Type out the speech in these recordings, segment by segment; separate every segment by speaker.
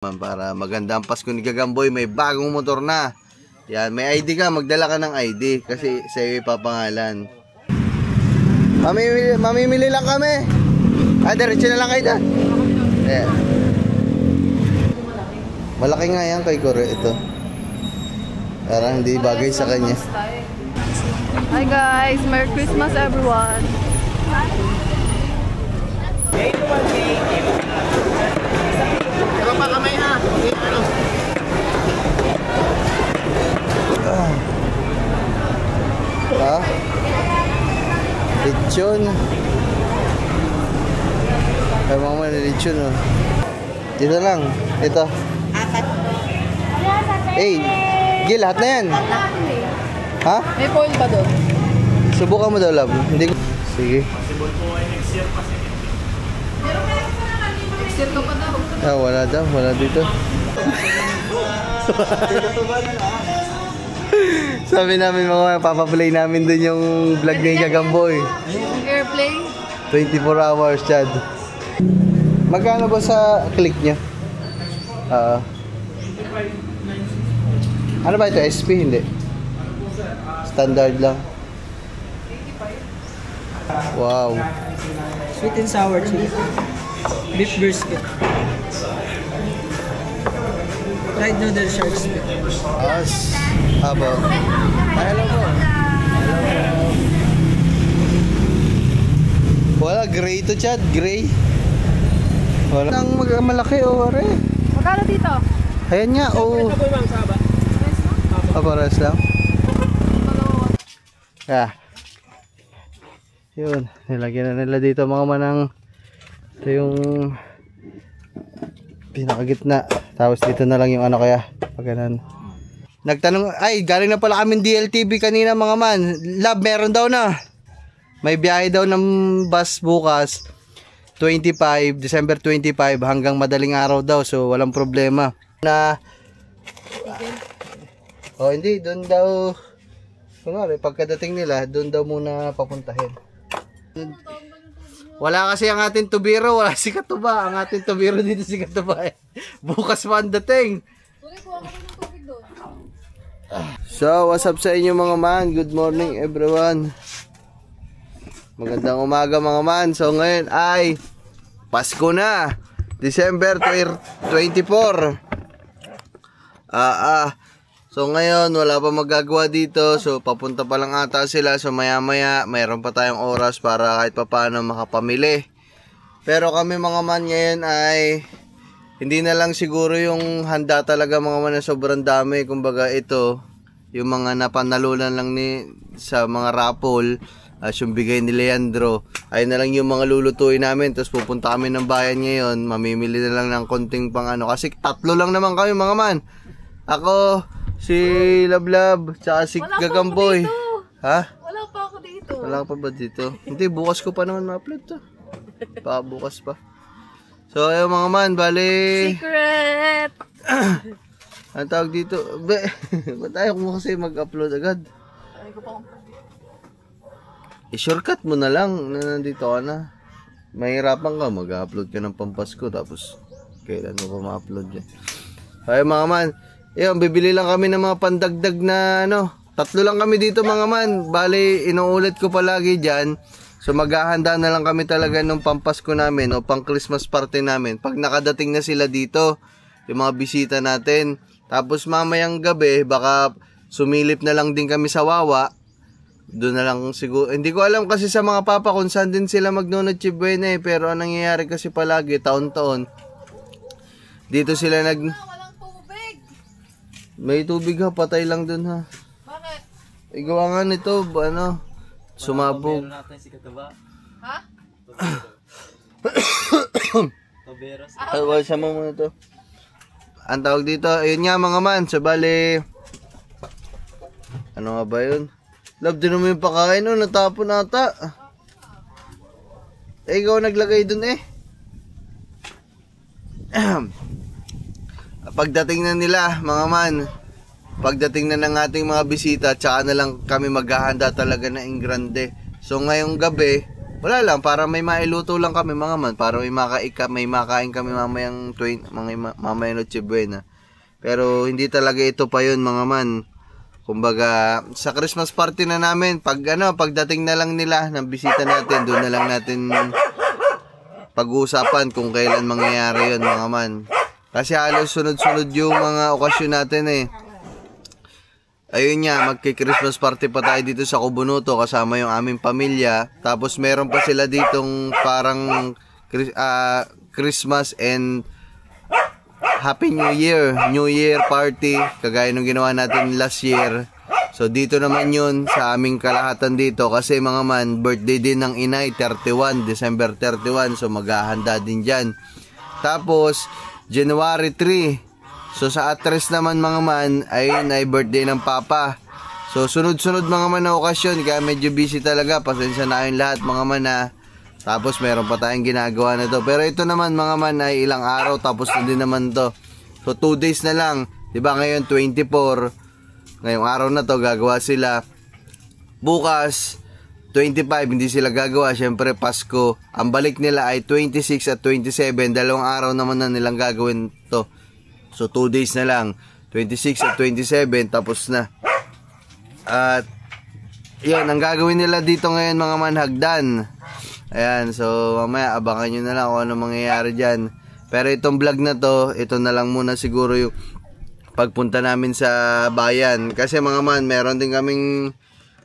Speaker 1: Para maganda ang Pasko ni Gagamboy, may bagong motor na. Yan, may ID ka, magdala ka ng ID kasi sa iyo ipapangalan. Mamimili lang kami. Diretso na lang kayo dyan. Ayan. Malaki nga yan kay Kore ito. Parang hindi bagay sa kanya.
Speaker 2: Hi guys, Merry Christmas everyone.
Speaker 1: Pero pa kamay ha. Ha? Lechon. Ay mama na lechon oh. Dito lang. Ito. Gil, lahat na yan. Ha?
Speaker 2: May foil ba doon?
Speaker 1: Subukan mo daw, love. Hindi ko. Sige.
Speaker 3: Possible po ay next year pa.
Speaker 2: Next year ka pa daw.
Speaker 1: Wala daw. Wala dito. Sabi namin mga papaplay namin dun yung vlog ni Gagamboy.
Speaker 2: Airplane?
Speaker 1: 24 hours, Chad. Magkano ba sa click niya? Ano ba ito? SP? Hindi. Standard lang. Wow.
Speaker 4: Sweet and sour chili. Beef brisket. Fried noodle shark stick.
Speaker 1: As. Abo. Hello mo. Wala, gray to, Chad. Gray. Wala. Ang malaki o, are.
Speaker 2: Magkano dito?
Speaker 1: Ayan nga, o. Paparas lang. Yun, nilagyan na nila dito mga manang. Ito yung pinakagitna. Tapos dito na lang yung ano kaya. Pagkanan. Nagtanong, ay galing na pala kami DLTV kanina mga man. Love, meron daw na. May biyahe daw ng bus bukas. 25, December 25 hanggang madaling araw daw. So walang problema. Hindi, doon daw. Kunwari, pagkadating nila, doon daw muna papuntahin. Wala kasi ang ating tubiro, wala si Katuba. Ang ating tubiro dito si Katuba eh. Bukas pa ang dating. So, what's up sa inyo mga man? Good morning everyone. Magandang umaga mga man. So ngayon ay Pasko na. December 24. So ngayon wala pa magagawa dito. So papunta pa lang ata sila. So maya maya mayroon pa tayong oras para kahit papaano makapamili. Pero kami mga man ngayon ay hindi na lang siguro yung handa talaga mga man na sobrang dami. Kumbaga ito yung mga napanalunan lang sa mga raffle. Yung bigay ni Leandro ay na lang yung mga lulutuin namin. Tapos pupunta kami ng bayan ngayon. Mamimili na lang ng konting pang ano. Kasi tatlo lang naman kami mga man. Ako, si Lablab, tsaka si Gagamboy. Ha?
Speaker 2: Wala pa ako dito.
Speaker 1: Wala pa ba dito? Hindi, bukas ko pa naman ma-upload to. Bukas pa. So, ayun mga man, bali.
Speaker 2: Secret!
Speaker 1: Ang tawag dito, ba't ayaw mo kasi mag-upload agad?
Speaker 2: Ay ko pa akong
Speaker 1: I-shortcut mo na lang na nandito ka na. Mahirapan ka, mag-upload ka ng Pampasko tapos kailan mo pa ma-upload yan. Ayun mga man, yun, bibili lang kami ng mga pandagdag na ano. Tatlo lang kami dito mga man. Bali, inuulit ko palagi dyan. So maghahanda na lang kami talaga ng Pampasko namin o pang Christmas party namin. Pag nakadating na sila dito, yung mga bisita natin. Tapos mamayang gabi, baka sumilip na lang din kami sa Wawa. Doon na lang siguro. Hindi ko alam kasi sa mga papa kung saan din sila mag-Noche Buena eh. Pero ang nangyayari kasi palagi, taon-taon. Dito sila May tubig ha, patay lang dun ha.
Speaker 2: Bakit?
Speaker 1: Igawa nga nito, ano, sumabog.
Speaker 2: Ha?
Speaker 1: Ay, wala mo muna to. Ang tawag dito, ayun nga mga man, so bali, ano nga ba yun? Love, din mo yung pakain, no, natapon ata. Ikaw naglagay dun eh. Pagdating na nila mga man, pagdating na ng ating mga bisita, tsaka na lang kami maghahanda talaga na in grande. So ngayong gabi, Wala lang, para may mailuto lang kami mga man, para may makain kami mamayang mamayang Noche Buena. Pero hindi talaga ito pa yun mga man. Kumbaga, sa Christmas party na namin, pagdating na lang nila ng bisita natin, doon na lang natin pag-uusapan kung kailan mangyayari yun mga man. Kasi halos sunod-sunod yung mga okasyon natin eh. Ayun nga, magki-Christmas party pa tayo dito sa Kubunuto kasama yung aming pamilya. Tapos meron pa sila ditong parang Christmas and Happy New Year party, kagaya nung ginawa natin last year. So dito naman yun sa aming kalahatan dito kasi mga man, birthday din ng inay, December 31, so maghahanda din dyan. Tapos January 3, so sa atres naman mga man, ay birthday ng papa. So sunod-sunod mga man na okasyon, kaya medyo busy talaga, pasensya na kayong lahat mga man na. Tapos meron pa tayong ginagawa na to. Pero ito naman mga man ay ilang araw tapos na din naman to. So 2 days na lang. Diba ngayon 24. Ngayong araw na to gagawa sila. Bukas 25 hindi sila gagawa. Syempre Pasko. Ang balik nila ay 26 at 27. Dalawang araw naman na nilang gagawin to. So 2 days na lang. 26 at 27 tapos na. At yun ang gagawin nila dito ngayon mga man, hagdan. Ayan, so mamaya abangan nyo na lang kung ano mangyayari dyan. Pero itong vlog na to, ito na lang muna siguro yung pagpunta namin sa bayan. Kasi mga man, meron din kaming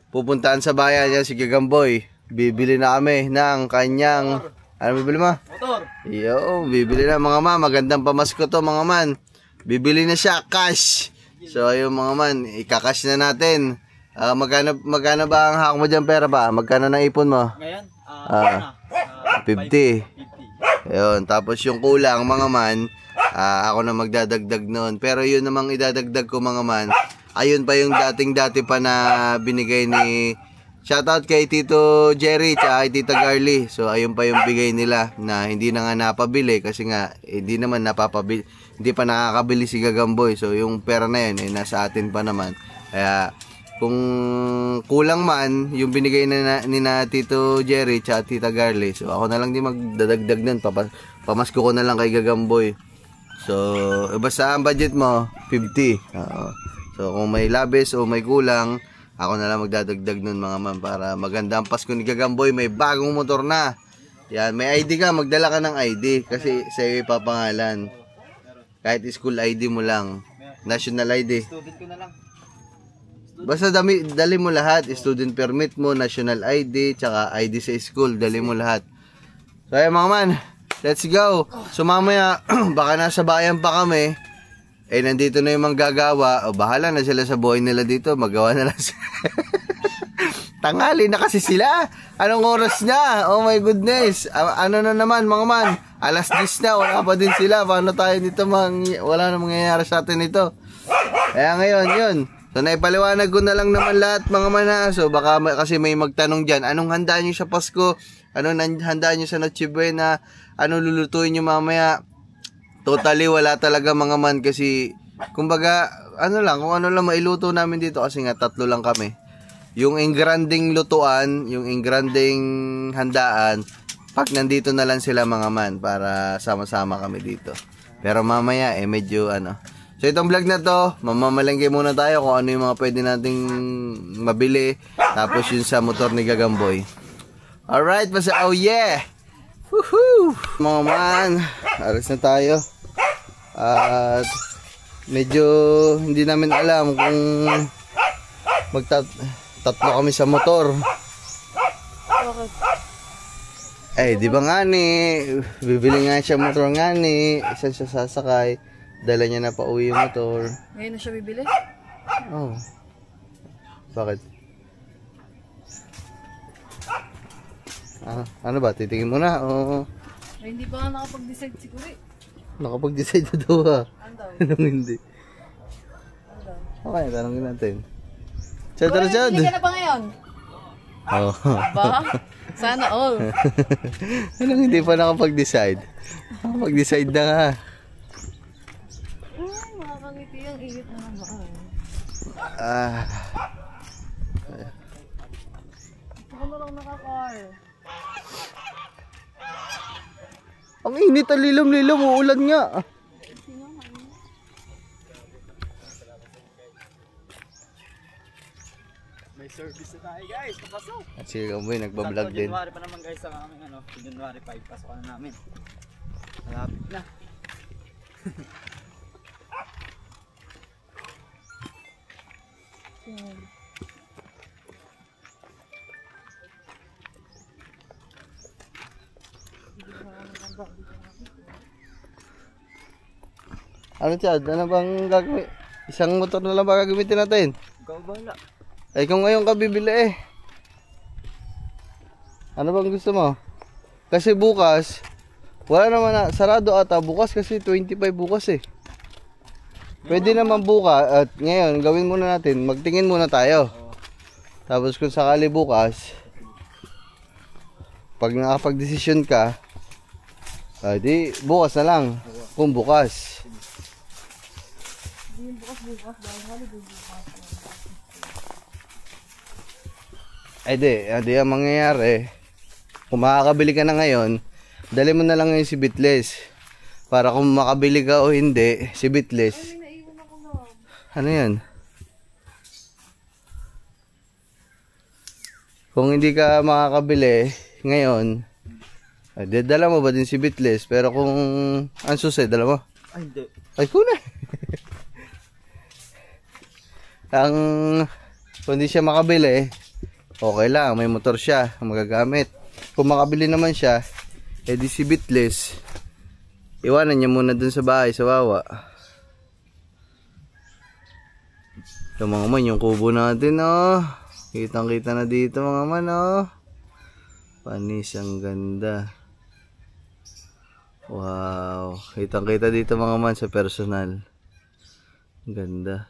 Speaker 1: pupuntahan sa bayan. Yan, si Gagamboy. Bibili na kami ng kanyang... Ano bibili mo?
Speaker 2: Motor.
Speaker 1: Yo, bibili na mga man. Magandang pamasko to mga man. Bibili na siya, cash. So ayun mga man, ikakash na natin. Magkano ba ang hawak mo dyan pera ba? Magkano na ipon mo?
Speaker 2: Ngayon?
Speaker 1: 50. Ayun, tapos yung kulang mga man, ako na magdadagdag noon. Pero yun namang idadagdag ko mga man, ayun pa yung dati pa na binigay ni, shoutout kay Tito Jerry at kay Tita Garly. So ayun pa yung bigay nila na hindi na nga napabili kasi nga hindi naman napapabili, hindi pa nakakabili si Gagamboy. So yung pera na yun nasa atin pa naman. Kaya kung kulang man yung binigay ni na Tito Jerry at Tita Garly, so ako na lang din magdadagdag nun. Pamasko ko na lang kay Gagamboy. So basta ang budget mo 50. So kung may labis o may kulang, ako na lang magdadagdag nun mga man, para maganda ang Pasko ni Gagamboy. May bagong motor na. Yan, may ID ka, magdala ka ng ID kasi sa'yo ipapangalan. Kahit school ID mo lang, national ID.
Speaker 2: Student ko na lang.
Speaker 1: Basta dali mo lahat, student permit mo, national ID, tsaka ID sa school, dali mo lahat. So ayun mga man, let's go. So mamaya, baka nasa bayan pa kami, nandito na yung manggagawa, o bahala na sila sa buhay nila dito, magawa na lang sila. Tanghali na kasi sila, anong oras na? Oh my goodness, ano na naman mga man, alas 10 na, wala pa din sila, paano tayo dito, wala na mangyayari sa atin ito. Kaya ngayon, yun. So naipaliwanag ko na lang naman lahat mga mana. So baka kasi may magtanong dyan, anong handa nyo sa Pasko? Anong handa nyo sa Noche Buena? Anong lulutuin nyo mamaya? Totally wala talaga mga man kasi kumbaga kung ano lang mailuto namin dito kasi nga 3 lang kami. Yung engranding lutuan, yung engranding handaan, pag nandito na lang sila mga man para sama-sama kami dito. Pero mamaya medyo So itong vlog na to, mamamalengke muna tayo kung ano yung mga pwede nating mabili. Tapos yun sa motor ni Gagamboy. Alright, basta oh yeah! Woohoo! Mga man, alis na tayo. At medyo hindi namin alam kung tatlo kami sa motor. Di ba nga ni, bibili nga siya motor nga ni, isa siya sasakay. Dala niya na pa uwi yung motor.
Speaker 2: Ngayon na siya bibili?
Speaker 1: Oh. Bakit? Ano ba? Titingin mo na? Oo.
Speaker 2: Ay, hindi pa nga nakapag-decide si Kuri.
Speaker 1: Nakapag-decide na daw ha. Anong hindi? Okay, tanongin natin. Chad,
Speaker 2: Hindi ka na ba ngayon?
Speaker 1: Oo.
Speaker 2: Ba? Sana all.
Speaker 1: Anong hindi pa nakapag-decide? Nakapag-decide na nga.
Speaker 2: Makakangiti ang init na naman.
Speaker 1: Ito
Speaker 2: ko na lang nakakar.
Speaker 1: Ang init, ang lilam-lilam, uulan nga.
Speaker 3: May service na tayo guys, papasok.
Speaker 1: At si Kamboy nagbablog din.
Speaker 3: January pa naman guys ang aming ano, January 5, pasok na namin. Malapit na.
Speaker 1: Ano Chad? Ano bang gagawin? Isang motor na lang ba gagamitin natin?
Speaker 3: Ikaw bala.
Speaker 1: Ay kung ngayon ka bibili eh. Ano bang gusto mo? Kasi bukas, wala naman na, sarado ata bukas kasi 25 bukas eh. Pwede naman bukas at ngayon gawin muna natin, magtingin muna tayo. Tapos kung sakali bukas, pag nakapag-desisyon ka, di bukas na lang. Kung bukas. Ay di ang mangyayari, kung makakabili ka na ngayon, dali mo na lang yung si Bitless. Para kung makabili ka o hindi, si Bitless. Ano yan? Kung hindi ka makakabili ngayon, ay dala mo ba din si Bitless? Pero kung ang susi, dala mo?
Speaker 3: Ay hindi.
Speaker 1: Ay kuna. Ang kung hindi siya makabili, okay lang, may motor siya magagamit. Kung makabili naman siya, edi si Bitless, iwanan niya muna dun sa bahay sa Wawa. Ito mga man, yung kubo natin oh. Kitang kita na dito mga man oh. Panis, ang ganda. Wow, kitang kita dito mga man sa personal. Ganda.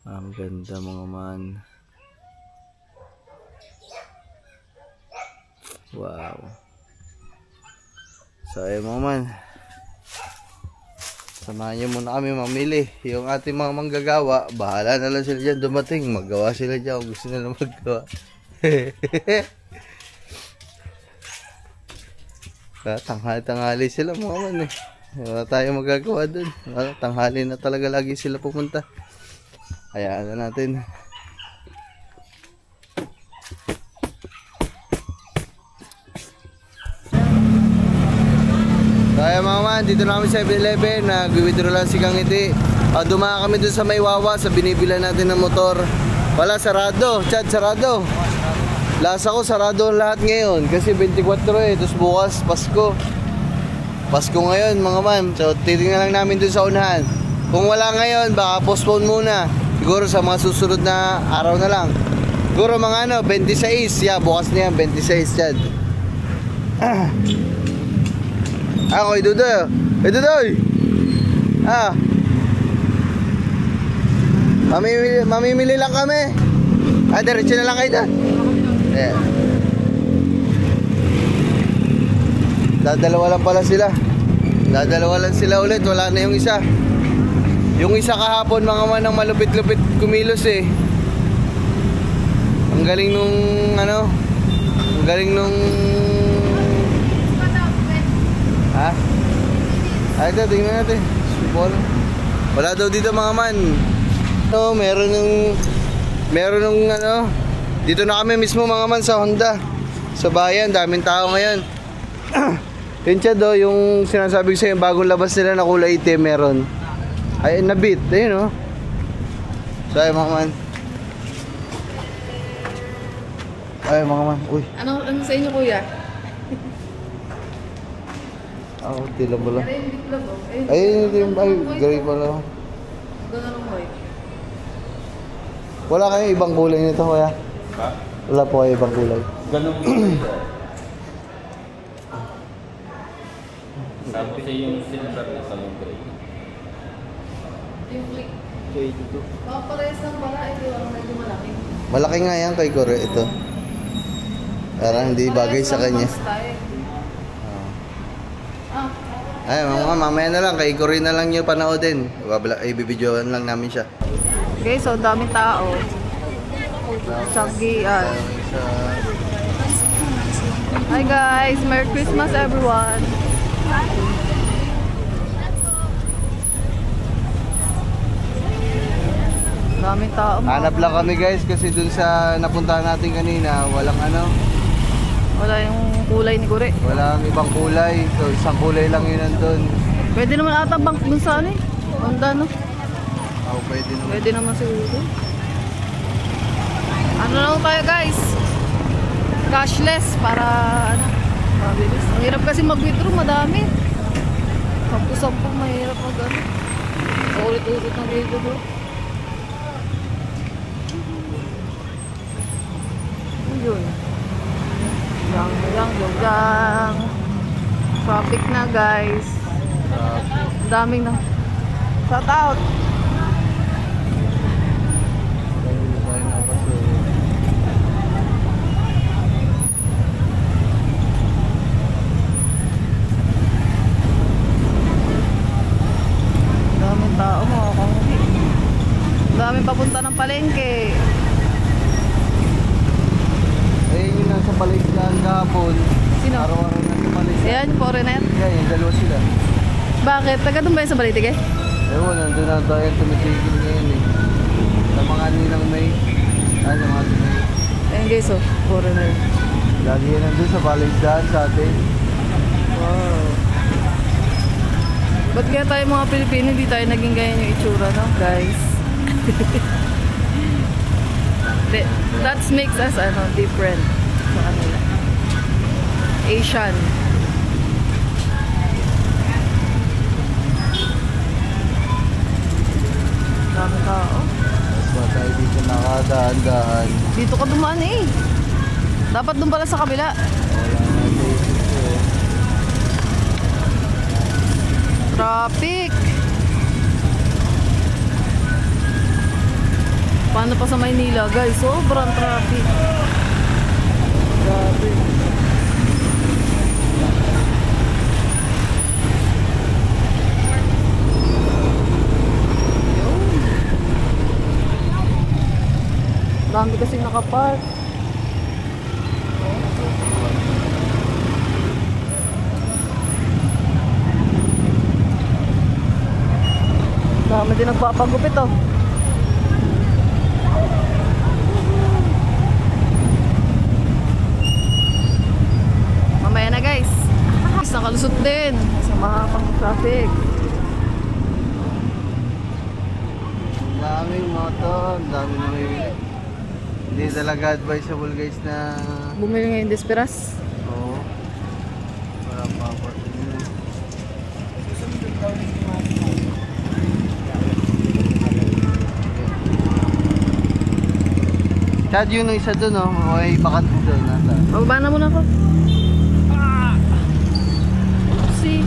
Speaker 1: Ang ganda mga man. Wow. So ayun mga man, samahan nyo muna kami mamili. Yung ating mga manggagawa, bahala na lang sila dyan dumating. Maggawa sila dyan kung gusto nila maggawa. Tanghali sila mga man eh. Wala tayo magagawa dun. Tanghali na talaga lagi sila pupunta. Hayaan na natin. Kaya mga man, dito na kami sa 7-Eleven. Nag-withdraw lang si Kangiti. Dumaan kami dun sa may Wawa, sa binibilan natin ng motor. Wala, sarado. Chad, sarado. Lasa ko, sarado ang lahat ngayon. Kasi 24 eh. Tapos bukas, Pasko. Pasko ngayon mga man. So titingnan lang namin dun sa unahan. Kung wala ngayon, baka postpone muna. Siguro sa mga susunod na araw na lang. Siguro mga ano, 26. Yeah, bukas na yan, 26 Chad. Ako, Idudoy. Idudoy! Mamimili lang kami. Diretso na lang kayo doon. Yeah. Dadalawa lang pala sila. Dadalawa lang sila ulit. Wala na yung isa. Yung isa kahapon mga man ang malupit-lupit kumilos eh. Ang galing nung ano. Ang galing nung ito, tingnan natin. Wala daw dito mga man. Meron nung ano. Dito na kami mismo mga man sa Honda. Sa bayan, daming tao ngayon. Yun siya do, yung sinasabi ko sa'yo, bagong labas nila na kulay itim meron. Ay, nabit, ayun oh. So ay mga man. Ay mga man, uy.
Speaker 2: Ano sa inyo kuya?
Speaker 1: Tila mo lang.
Speaker 2: Ay, hindi ko lang.
Speaker 1: Ay, gray pala.
Speaker 2: Gano'n ang white.
Speaker 1: Wala kayong ibang kulay nito, kuya?
Speaker 3: Ha?
Speaker 1: Wala po kayo ibang kulay.
Speaker 3: Ganun po. Tapos yung silver na sa gray.
Speaker 2: Yung click.
Speaker 3: Okay, dito.
Speaker 2: Baka parehas lang pala. Ito yung medyo malaki.
Speaker 1: Malaki nga yan kay Kore ito. Parang hindi bagay sa kanya. Ay, mamaya na lang. Kay Kore na lang nyo panoodin. Ibibidyoan lang namin siya.
Speaker 2: Okay, so daming tao. Tsagian.
Speaker 1: Sa
Speaker 2: Hi guys, Merry Christmas everyone. Daming tao.
Speaker 1: Hanap lang kami guys kasi dun sa napuntahan natin kanina, walang
Speaker 2: Wala yung kulay ni Kure.
Speaker 1: walang ibang kulay. So isang kulay lang yun nandun.
Speaker 2: Pwede naman ata bank dun sa ano eh. Honda no?
Speaker 1: Oh, pwede naman.
Speaker 2: Pwede naman siguro. Ano lang tayo guys? Cashless para ano? Mabilis. Ang hirap kasi mag-withdraw, madami. 10-10 mahirap mag ano. Ulit-ulit na dito bro. Yun. Yang. Traffic na guys. Ang daming na. Shout out. Daming tao mga kongki. Daming papunta ng palengke.
Speaker 1: Ayun yung nasa Balisdaan kahapon.
Speaker 2: Sino?
Speaker 1: Araw-araw nasa Balisdaan.
Speaker 2: Ayan, foreigner.
Speaker 1: Yeah, yung dalawa sila.
Speaker 2: Bakit? Taga doon ba yun sa Balitige?
Speaker 1: Ewan, nandun na tayo tumitigil ngayon eh. Sa mga nilang may... sa mga may...
Speaker 2: Ayan guys, oh. Foreigner.
Speaker 1: Lagi yan nandun sa Balisdaan sa atin.
Speaker 2: Wow. Ba't kaya tayo mga Pilipino, hindi tayo naging ganyan yung itsura, no? Guys. That makes us, different. So, Asian. Dami tao.
Speaker 1: Ba tayo dito nakadaan-daan.
Speaker 2: Dito ka dumaan eh. Dapat doon pala sa kabila.
Speaker 1: Wala nga dito.
Speaker 2: Traffic. Paano pa sa Maynila guys? Sobrang traffic. Grabe. Dami kasi nakapark. Dami din nagpapagupit oh. Mamaya na guys. Nakalusot din sa mahapang traffic.
Speaker 1: Ang daming motor, ang dami na may... Hindi talaga advisable guys na...
Speaker 2: Bumili ngayon Desperas.
Speaker 1: Oo. Wala pa ako. Chad, yun ang isa dun oh. May bakante dun. Nasa.
Speaker 2: Bababa na muna ako. Oopsie.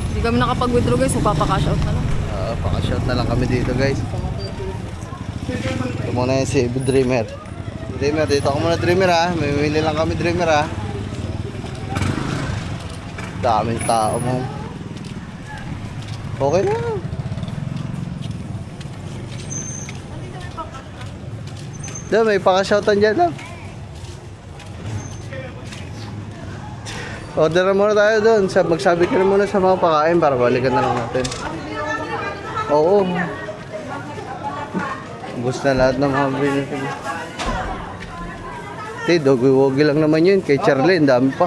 Speaker 2: Hindi kami nakapag-withdraw guys, magpapakash out na lang.
Speaker 1: Pakashot na lang kami dito guys. Ito muna yan si Dreamer. Dreamer, dito ako muna Dreamer ha. Mamimili lang kami Dreamer ha. Daming tao mo. Okay na. Doon, may pakashoutan dyan lang. Order na muna tayo doon. Magsabi ka na muna sa mga pakain para balikan na lang natin. Oo. Ubus na lahat ng mga binili. Dogi-wogi lang naman yun. Kay Charlene, dami pa.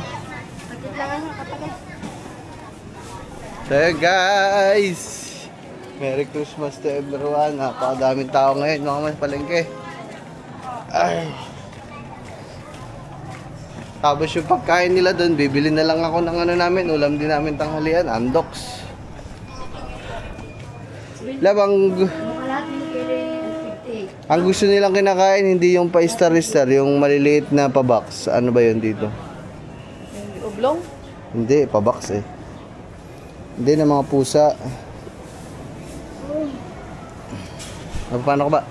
Speaker 1: So guys, Merry Christmas to everyone. Napakadaming tao ngayon mga mas palengke. Ay. Tapos yung pagkain nila doon, bibili na lang ako ng ano namin, ulam din namin tanghalian, Andox. Labang ang gusto nilang kinakain, hindi yung pa-star-star, yung maliliit na pa-box. Ano ba yun dito?
Speaker 2: Oblong?
Speaker 1: Hindi, pa-box eh. Hindi na mga pusa. Paano ka ba?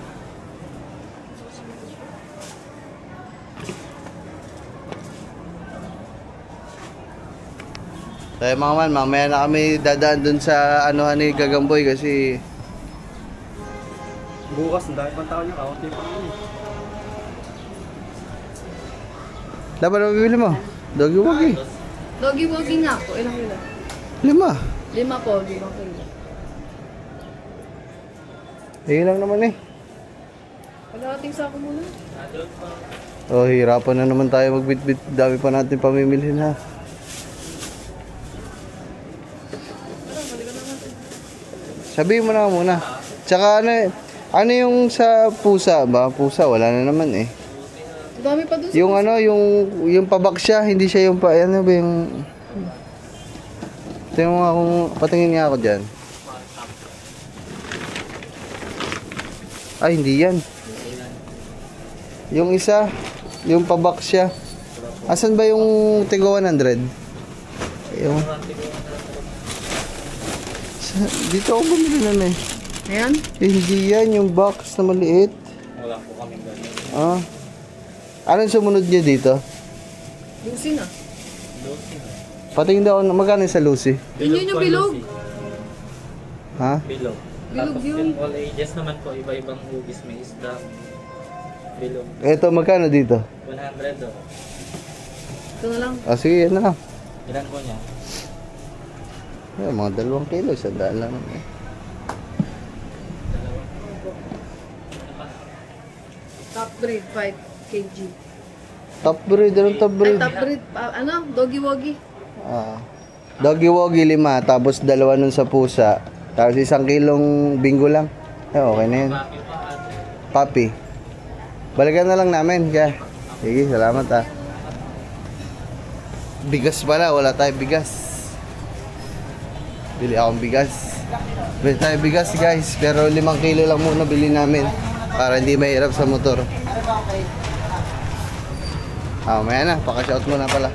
Speaker 1: Kaya mga man, mamaya na kami dadaan dun sa anuhan ni Gagamboy kasi
Speaker 3: Bukas, ang dami pang tao niya. Kaunti pa kami.
Speaker 1: dapat na bibili mo? Doggy woggy.
Speaker 2: Doggy woggy nga po. Ilang kilo?
Speaker 1: 5.
Speaker 2: 5 po. 5 kilo.
Speaker 1: Lang naman eh.
Speaker 2: Pagdating sa ako muna.
Speaker 1: Oh, hirapan na naman tayo magbitbit. Dami pa natin pamimilhin ha. Sabihin mo na muna. Tsaka ano yung sa pusa ba? Pusa, wala na naman eh.
Speaker 2: Dami pa dun sa
Speaker 1: Yung ano, yung pabak siya, hindi siya yung ano ba yung... Tingnan mo nga kung, patingin nga ako dyan. Ay, hindi yan. Yung isa, yung pabak siya. Asan ba yung Tigo 100? Yung... Dito ako bumili na eh.
Speaker 2: Ayan.
Speaker 1: Hindi yan, yung box na maliit.
Speaker 3: Wala po kaming ganyan.
Speaker 1: Ah. Anong sumunod niya dito?
Speaker 2: Lucy na.
Speaker 1: Patingin daw ako, magkano sa Lucy?
Speaker 2: Yun yung bilog.
Speaker 1: Ha?
Speaker 3: Bilog.
Speaker 2: Bilog
Speaker 3: Tapos
Speaker 2: yun.
Speaker 3: all ages naman po, iba-ibang hugis. May isda. Bilog.
Speaker 1: Eto, magkano dito?
Speaker 3: 100 o.
Speaker 2: Ito na lang.
Speaker 1: Ah, sige, yan na lang.
Speaker 3: Ilan po niya?
Speaker 1: Yan, mga 2 kilo, 100 lang naman eh.
Speaker 2: Top breed 5 kg.
Speaker 1: Top breed, anong top
Speaker 2: Ay,
Speaker 1: breed?
Speaker 2: top breed. Ano? Doggy woggy.
Speaker 1: Ah. Doggy woggy 5, tapos 2 nun sa pusa. Tapos 1 kilong bingo lang. Eh, okay na yun. Papi. Balikan na lang namin, kaya. Sige, salamat ah. Bigas pala, wala tayong bigas. Bili akong bigas. Bili tayo bigas guys, pero 5 kilo lang muna bili namin para hindi mahirap sa motor. Ah, maya na, paka-shout muna pala.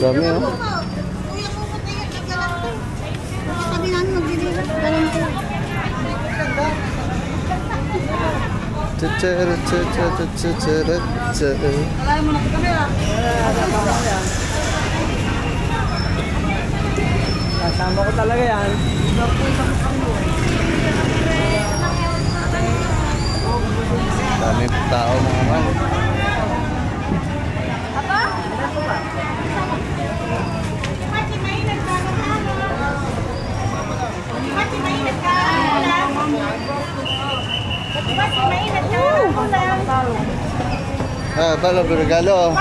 Speaker 1: Dami oh.
Speaker 5: Sabi namin maglilipat ka lang po.
Speaker 4: Kasama ko talaga yan.
Speaker 1: Dami tao mga man. Ah, talo regalo.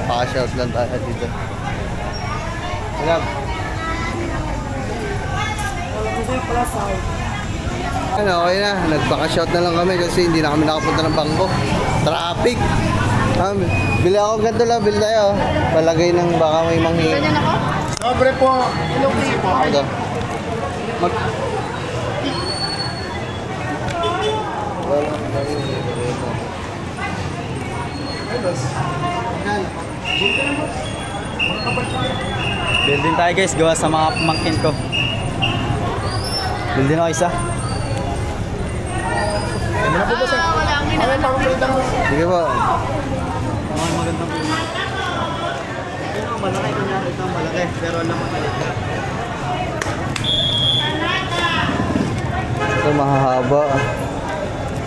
Speaker 1: Pa-shout lang tayo dito. Alam. Ano, okay na. Nagpaka-shout na lang kami kasi hindi na kami nakapunta ng bangko. Traffic. Bili ako ganito lang. Bili tayo. Palagay ng baka may manghingi.
Speaker 2: Ganyan ako?
Speaker 6: Sobre po.
Speaker 1: Ito.
Speaker 3: Building tayo guys, gawa sa mga pamangkin ko. Building ako isa.
Speaker 2: Wala ang ginagawa.
Speaker 1: Sige po.
Speaker 3: Mga magandang building. Ito malaki ko na. Ito malaki. Pero alam mo maliit.
Speaker 1: Ito mahahaba.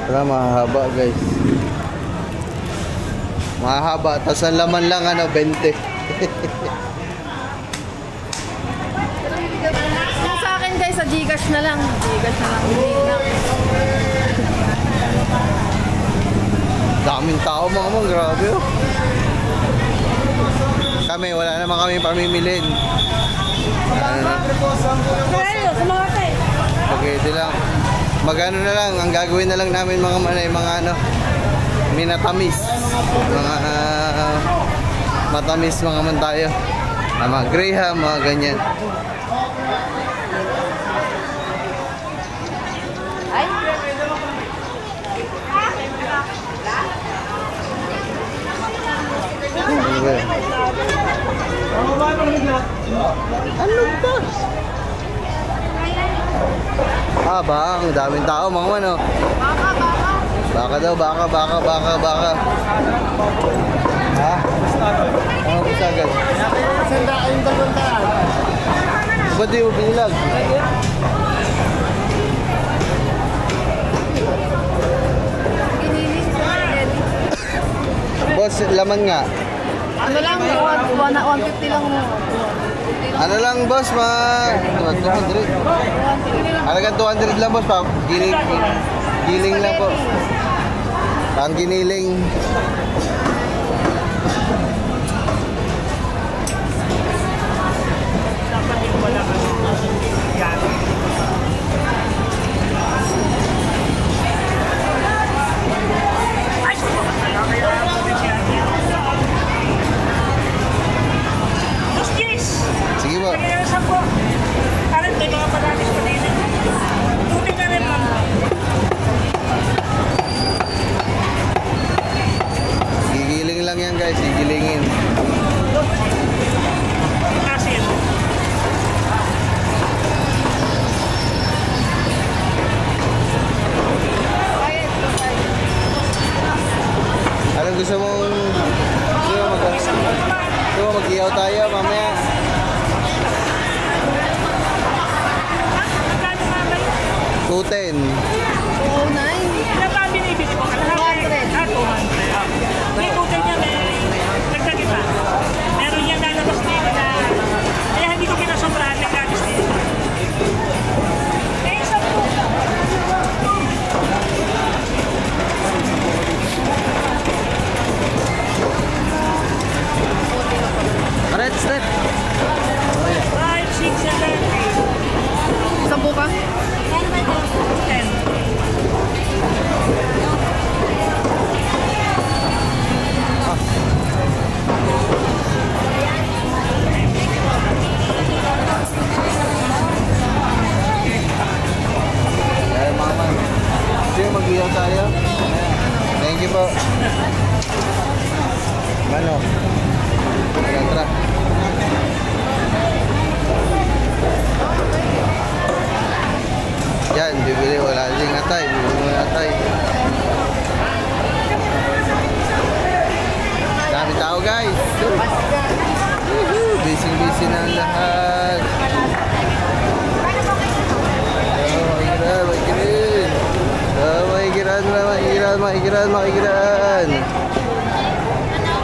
Speaker 1: Ito mahahaba guys. Mahahaba. Tapos ang laman lang ano, 20.
Speaker 2: Yung sa akin guys, sa Gcash na lang. Gcash na lang. Hindi na.
Speaker 1: Daming tao mga man, grabe oh. Kami, wala naman kami pamimilin. Ano na? Pagkiti lang. Magano na lang, ang gagawin na lang namin mga manay, mga ano, minatamis. Mga matamis mga man tayo. Mga graham, mga ganyan. Ano ba? Ah, baka. Ang daming tao, mga man, oh. Baka daw, baka. Ha? Ano ba sagad?
Speaker 3: Sandaan yung 200.
Speaker 1: Ba't di mo binilag? Boss, laman nga.
Speaker 2: Ano lang, 150 lang mo.
Speaker 1: Ano lang, boss, 200. Halagang 200 lang, boss, pa. Giling lang po. Pang giniling. Sige po. Gigiling lang yan, guys, gigilingin. Anong gusto mong mag-iyaw tayo mamaya? $210.
Speaker 2: 209.
Speaker 6: Ano ba ang binibili mo? 200. 200. May tutal niya, may nagtag iba. Meron niya lalabas dito na kaya hindi ko pinasobrahan ng gatis dito. Eh, isa po.
Speaker 1: Red step.
Speaker 6: 5, 6, 7, 8,
Speaker 2: 10 ka?
Speaker 6: 10.
Speaker 1: Ay, mama. Sige, mag-iyaw tayo. Thank you po. Ano? Tara. Yan, bibili. Wala ding atay. Bibili mo atay. Dami tao, guys. Busy na ang lahat. Maigiran.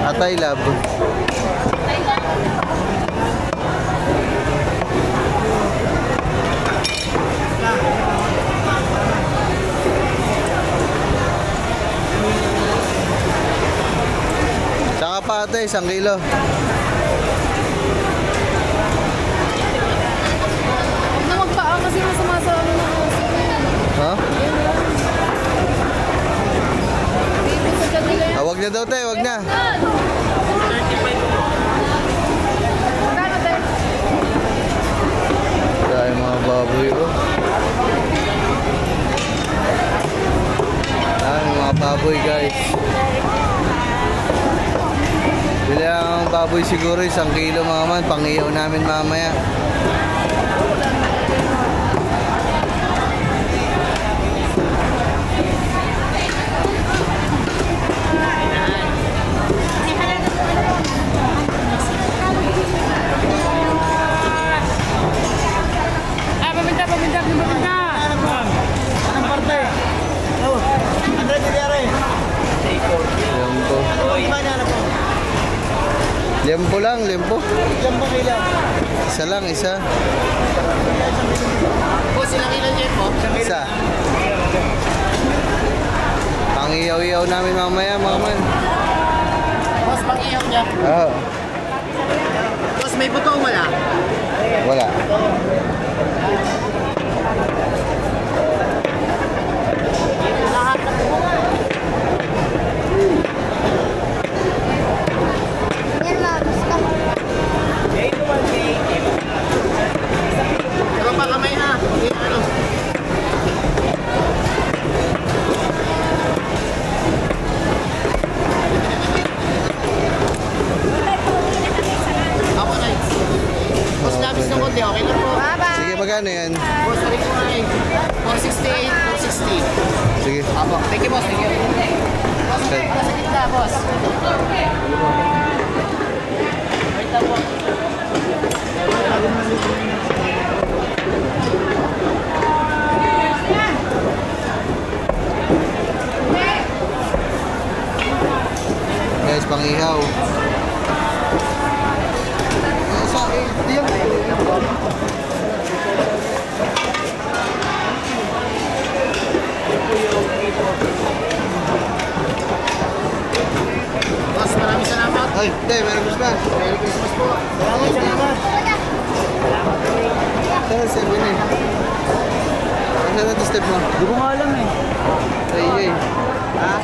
Speaker 1: Atay lab. Tsaka pa atay, 1 kilo.
Speaker 2: Huwag na magpaa kasi masama sa ano ng puso.
Speaker 1: Ha?
Speaker 2: Dito sa tiyan nila yan.
Speaker 1: Wag na daw tayo, wag na.
Speaker 2: Magkano tayo?
Speaker 1: Dahil mga baboy ko. Dahil mga baboy, guys. Bili ang baboy siguro 1 kilo, mga man. Pangiyaw namin mamaya.
Speaker 6: Paminta.
Speaker 3: Anong parte? Oh, Andre, diliare.
Speaker 1: Lempo.
Speaker 3: Ano iba niya na po?
Speaker 1: Lempo lang, lempo.
Speaker 3: Ilan ba kailan?
Speaker 1: Isa lang, isa.
Speaker 3: Boss, ilang ilan niya po?
Speaker 1: Isa. Pangiyaw-iyaw namin mamaya, mga man.
Speaker 3: Boss, pang-iyaw niya.
Speaker 1: Oo.
Speaker 3: Boss, may buto wala?
Speaker 1: Wala.
Speaker 5: Yan lang, gusto ko.
Speaker 3: Pero pa kamay ha. Ano? Ako na. 60.
Speaker 1: Sige.
Speaker 3: Apo. Thank you, boss. Thank you. Boss,
Speaker 1: Okay.
Speaker 3: nasa gitna, boss. Wait lang po.
Speaker 1: Guys, pang-ihaw. Sa akin, diyan.
Speaker 3: Boss, maraming salamat.
Speaker 1: Ay, hindi, Merry Christmas.
Speaker 3: Merry Christmas po. Salamat.
Speaker 1: Saan ang 7 eh? Saan natin step mo?
Speaker 3: Hindi ko nga alam eh.
Speaker 1: Ay.
Speaker 3: Ha?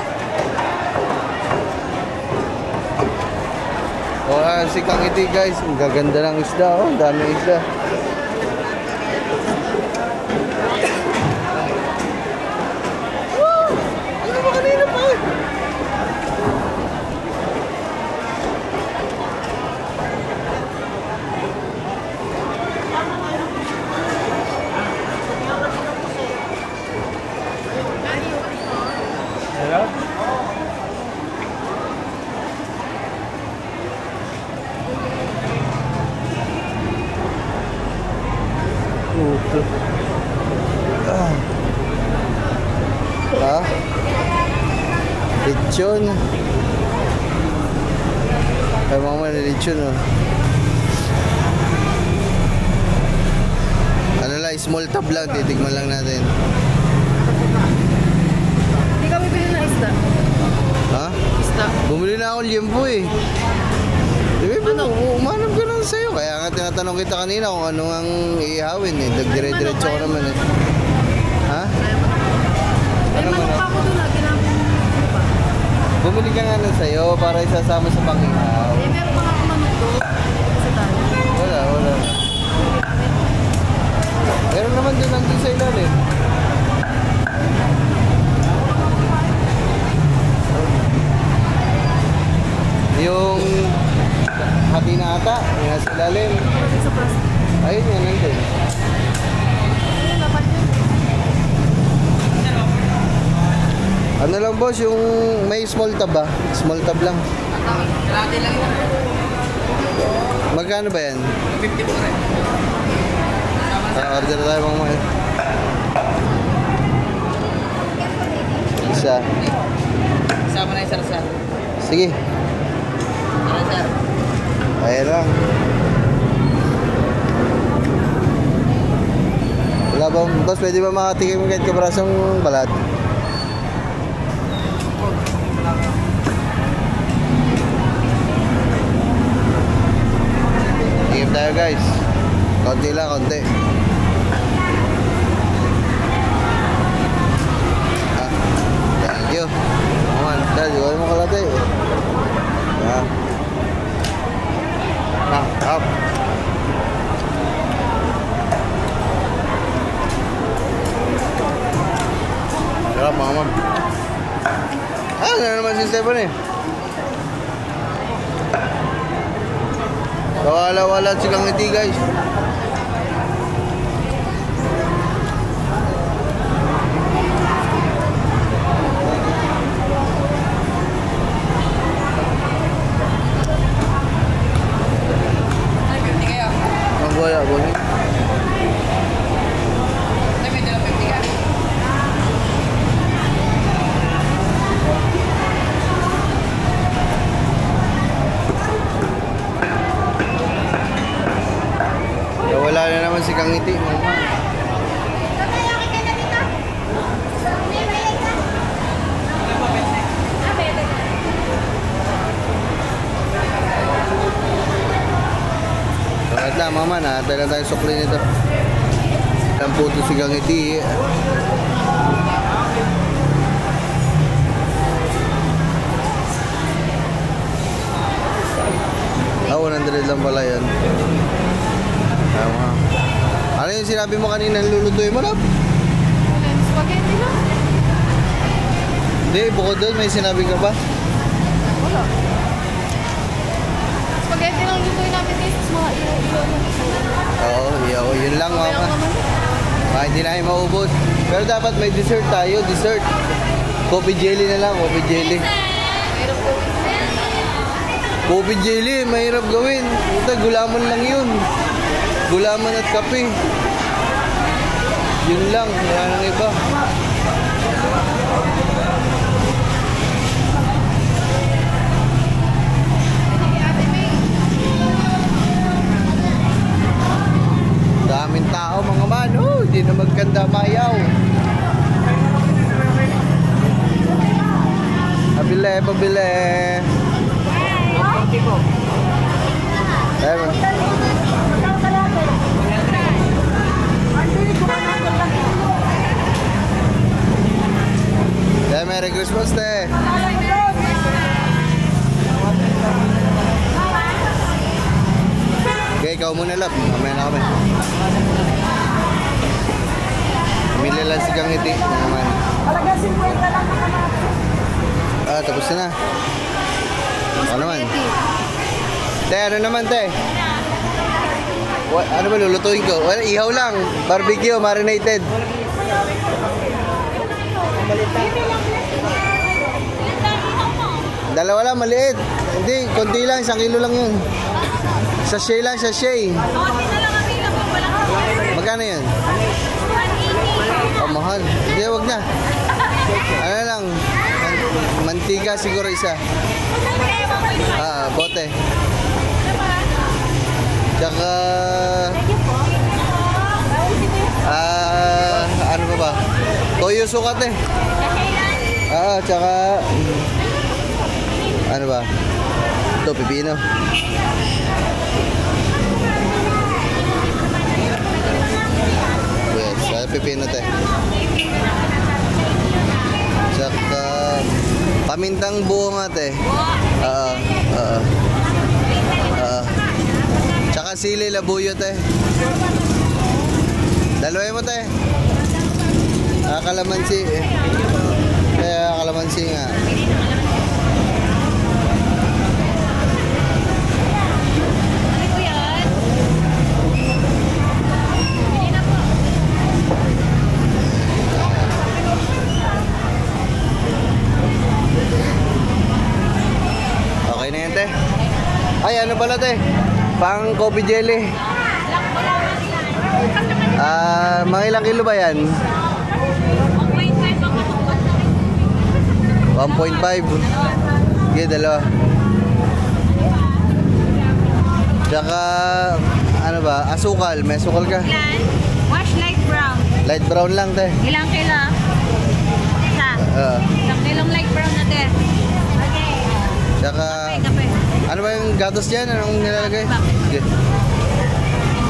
Speaker 1: Si Kang Iti guys, ang gaganda ng isda, oh, ang daming isda. Woo! Ano ba kanina pa? Puto. Ha? Lechon. Ay, mga man, lechon, oh. Ano lang, small tab lang, titigman lang natin.
Speaker 2: Hindi kami bili ng isda.
Speaker 1: Ha?
Speaker 2: Isda.
Speaker 1: Bumili na ako liempo eh. Di ba, umanap ko lang sa'yo. Kaya nga tinatanong kita kanina kung ano ang ihawin eh. Dire-diretso ko naman eh. Ha?
Speaker 2: May manok pa ako doon na ginamit.
Speaker 1: Bumili ka nga lang sa'yo para isasama sa pang-ihaw.
Speaker 2: Eh, meron pa ako manok doon. Sa tayo.
Speaker 1: Wala. Meron naman din nandun sa ilalim. Yung hati na ata, yung nasa ilalim.
Speaker 2: Sa plastic.
Speaker 1: Ayun yan, nandun.
Speaker 2: Ayun, dapat yun.
Speaker 1: Ano lang boss, yung may small tab ba? Small tab lang.
Speaker 3: Kalahati lang yun.
Speaker 1: Magkano ba yan?
Speaker 3: 50 po rin.
Speaker 1: Order tayo mga isa.
Speaker 3: Sama na yung sarsar.
Speaker 1: Sige.
Speaker 3: Sarsar.
Speaker 1: Ayan lang. Wala ba, boss, pwede ba makatikim kahit kabrasong balat? Tikim tayo guys. Konti lang, konti. Ah, thank you. Aman, dahil di ko mo kalate. Ah. Up. Sarap mga ma'am. Gano'n naman si Stephen eh. Wala si Kang Iti guys. Wala po. Wala na naman si Kang Iti. Bakit lang mama, nahatay lang tayo sukli nito. Ang puto si Kang Iti. Ah, 100 lang pala yan. Tama. Ano yung sinabi mo kanina lulutuin mo, Rob?
Speaker 2: Spaghetti lang.
Speaker 1: Hindi, bukod doon may sinabi ka ba?
Speaker 2: Wala. Spaghetti lang lutuin namin guys. Mas mga iyo-iyo lang.
Speaker 1: Oo, yun lang
Speaker 2: Okay lang
Speaker 1: mama.
Speaker 2: naman.
Speaker 1: Hindi namin maubos. Pero dapat may dessert tayo, dessert. Coffee jelly na lang, coffee jelly. Coffee jelly, mahirap gawin. Ito, gulaman lang yun. Gulaman at kape. Yun lang, wala nang iba. Daming tao mga man. Hindi na magkanda mayaw. Pabili, pabili. Ayun. Merry Christmas, te. Okay, ikaw muna, lap. Mamaya na kami. Pamili lang si Kang Iti. Naman. Tapos na. Ano naman? Te, ano naman, te? Ano ba lulutuin ko? Well, ihaw lang. Barbecue, marinated. Dalawa lang, maliit. Hindi, konti lang, 1 kilo lang yun. Sachet lang, sachet. Magkano yun? Oh, mahal. Hindi, wag na. Ano lang, mantika siguro isa. Bote. Tsaka ano pa ba? Toyo sukat eh. Tsaka ano ba? Ito, pipino. Yes, pipino te. Tsaka pamintang buo nga te. Tsaka sili labuyo te. Dalawa mo te. Kalamansi eh. Kalamansi nga. Okay na yan te. Ay ano pala te? Pang coffee jelly. Mga ilang kilo ba yan? 1.5. Okay, dalawa. Tsaka ano ba? Asukal. May asukal ka?
Speaker 5: Ilan? Wash light brown.
Speaker 1: Light brown lang te.
Speaker 5: Ilang kilo? Isa. Isang kilong light brown na te. Okay.
Speaker 1: Tsaka
Speaker 5: Kape.
Speaker 1: ano ba yung gatos dyan? Anong nilalagay? Okay.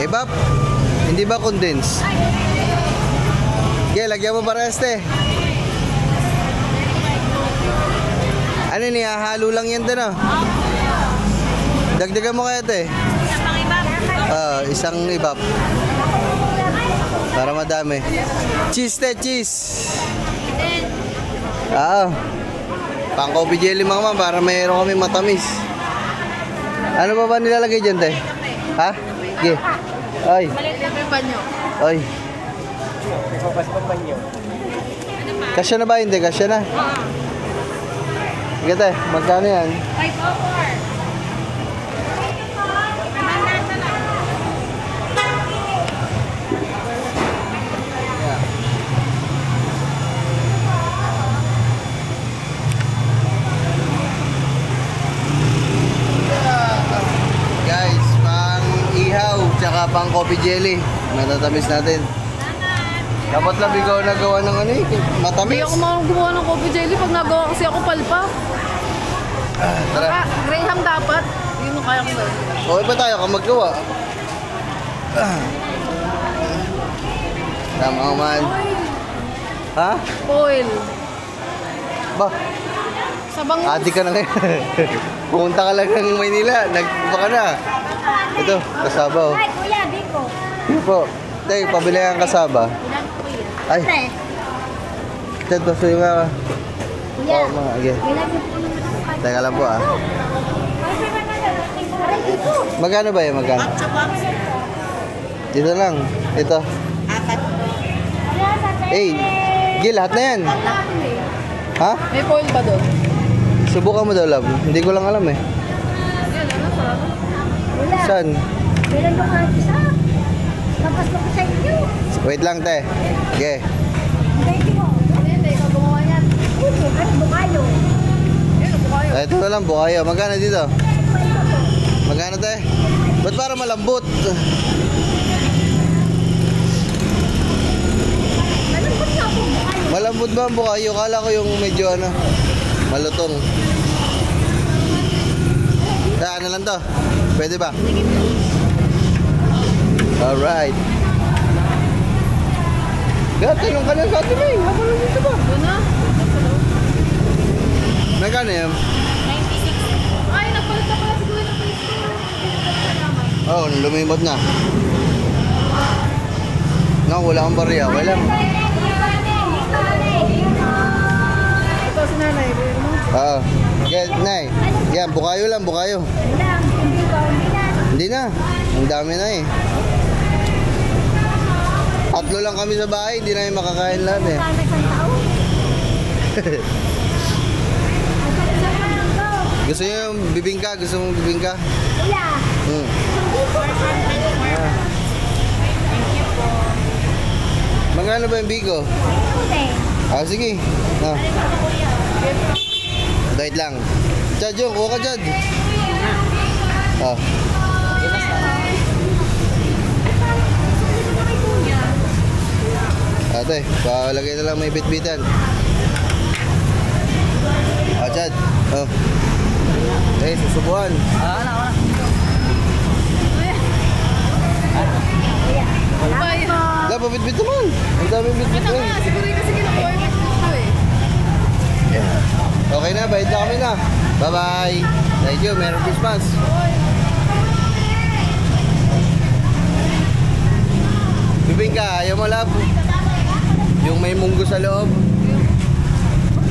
Speaker 1: Ebap? Hindi ba condense? Okay, lagyan mo parehas te. Ano niya? Halo lang yan din, no? Dagdagan mo kaya te.
Speaker 5: Isang pang ibab.
Speaker 1: Isang ibap. Para madami. Cheese te, cheese. Pang coffee jelly mga man, para mayroon kami matamis. Ano ba nilalagay dyan te? Ha? Okay. Ay.
Speaker 2: Maliit lang yung banyo.
Speaker 1: Ay. Kasya na ba? Hindi, kasya na. Sige te, magkano yan?
Speaker 5: 504.
Speaker 1: Guys, pang ihaw, tsaka pang coffee jelly. Matatamis natin. Dapat lang ikaw nagawa ng ano eh, matamis.
Speaker 2: Hindi ako marunong gumawa ng coffee jelly pag nagawa kasi ako palpa.
Speaker 1: Tara.
Speaker 2: Graham dapat. Yun yung kaya ko ba?
Speaker 1: Okay ba tayo kung maggawa? Tama man. Ha?
Speaker 2: Oil.
Speaker 1: Ba?
Speaker 2: Sa bangus.
Speaker 1: Adi ka na ngayon. Pumunta ka lang ng Maynila. Nagpa ka na. Ito, kasaba oh.
Speaker 5: Ay, kuya, biko.
Speaker 1: Ito po. Tay, pabili ang kasaba.
Speaker 5: Ilan kuya?
Speaker 1: Ay. Ted, paso yung
Speaker 5: Kuya.
Speaker 1: oh, mga, okay.
Speaker 5: Ilan yung puno mo ng
Speaker 1: Teka lang po ah. Magkano ba yan? Magkano? Dito lang. Ito.
Speaker 5: 4.
Speaker 1: Eh, Gil, lahat na yan. Ha?
Speaker 2: May foil ba doon?
Speaker 1: Subukan mo daw, love. Hindi ko lang alam eh.
Speaker 2: Yan, ano, sarado.
Speaker 1: Saan?
Speaker 5: Kailan mo nga isa? Tapos ko sa inyo.
Speaker 1: Wait lang, te. Okay.
Speaker 5: Hindi mo.
Speaker 2: Hindi, ikaw gumawa yan.
Speaker 5: Hindi, ano bukayo?
Speaker 2: Yan, upo kayo.
Speaker 1: Ito na lang, bukayo. Magkano dito? Magkano, te? Ba't para malambot?
Speaker 5: Malambot na ako bukayo.
Speaker 1: Malambot ba ang bukayo? Kala ko yung medyo ano, malutong. Ano lang to? Pwede ba? Alright. Kaya tanong ka lang sa atin eh. Ako lang dito ba?
Speaker 2: Doon na.
Speaker 1: Magkano yun?
Speaker 5: 96.
Speaker 2: Ay, nagpalit na pala siguro ng Facebook.
Speaker 1: Oo, lumimot na. No, wala akong barya. Wala.
Speaker 2: Ito si nanay. Bigyan mo.
Speaker 1: Oo. Get, nay. Yan, bukayo lang, bukayo.
Speaker 5: Wala, hindi ba umilan?
Speaker 1: Hindi na. Ang dami na eh. Tatlo lang kami sa bahay, hindi namin makakain lahat eh.
Speaker 5: Sana isang taon.
Speaker 1: Gusto niyo yung bibingka? Gusto mong bibingka?
Speaker 5: Wala.
Speaker 1: Magkano ba yung bigo? Ah, sige. Ah. Wait lang. Chad, yung kuha ka, Chad. Ah. Ate, palagay na lang may bit-bitan. Ah, Chad. Oh. Eh, susubuan.
Speaker 2: Ay,
Speaker 1: Wala, pabit-bit naman. Ang dami bit-bit
Speaker 2: ito
Speaker 1: eh.
Speaker 2: nga, siguro yung kasi kinukuha yung Facebook eh.
Speaker 1: Okay na, bayad na kami na. Bye-bye. Thank you, Merry Christmas. Bibingka, ayaw mo lab. Yung may munggo sa loob.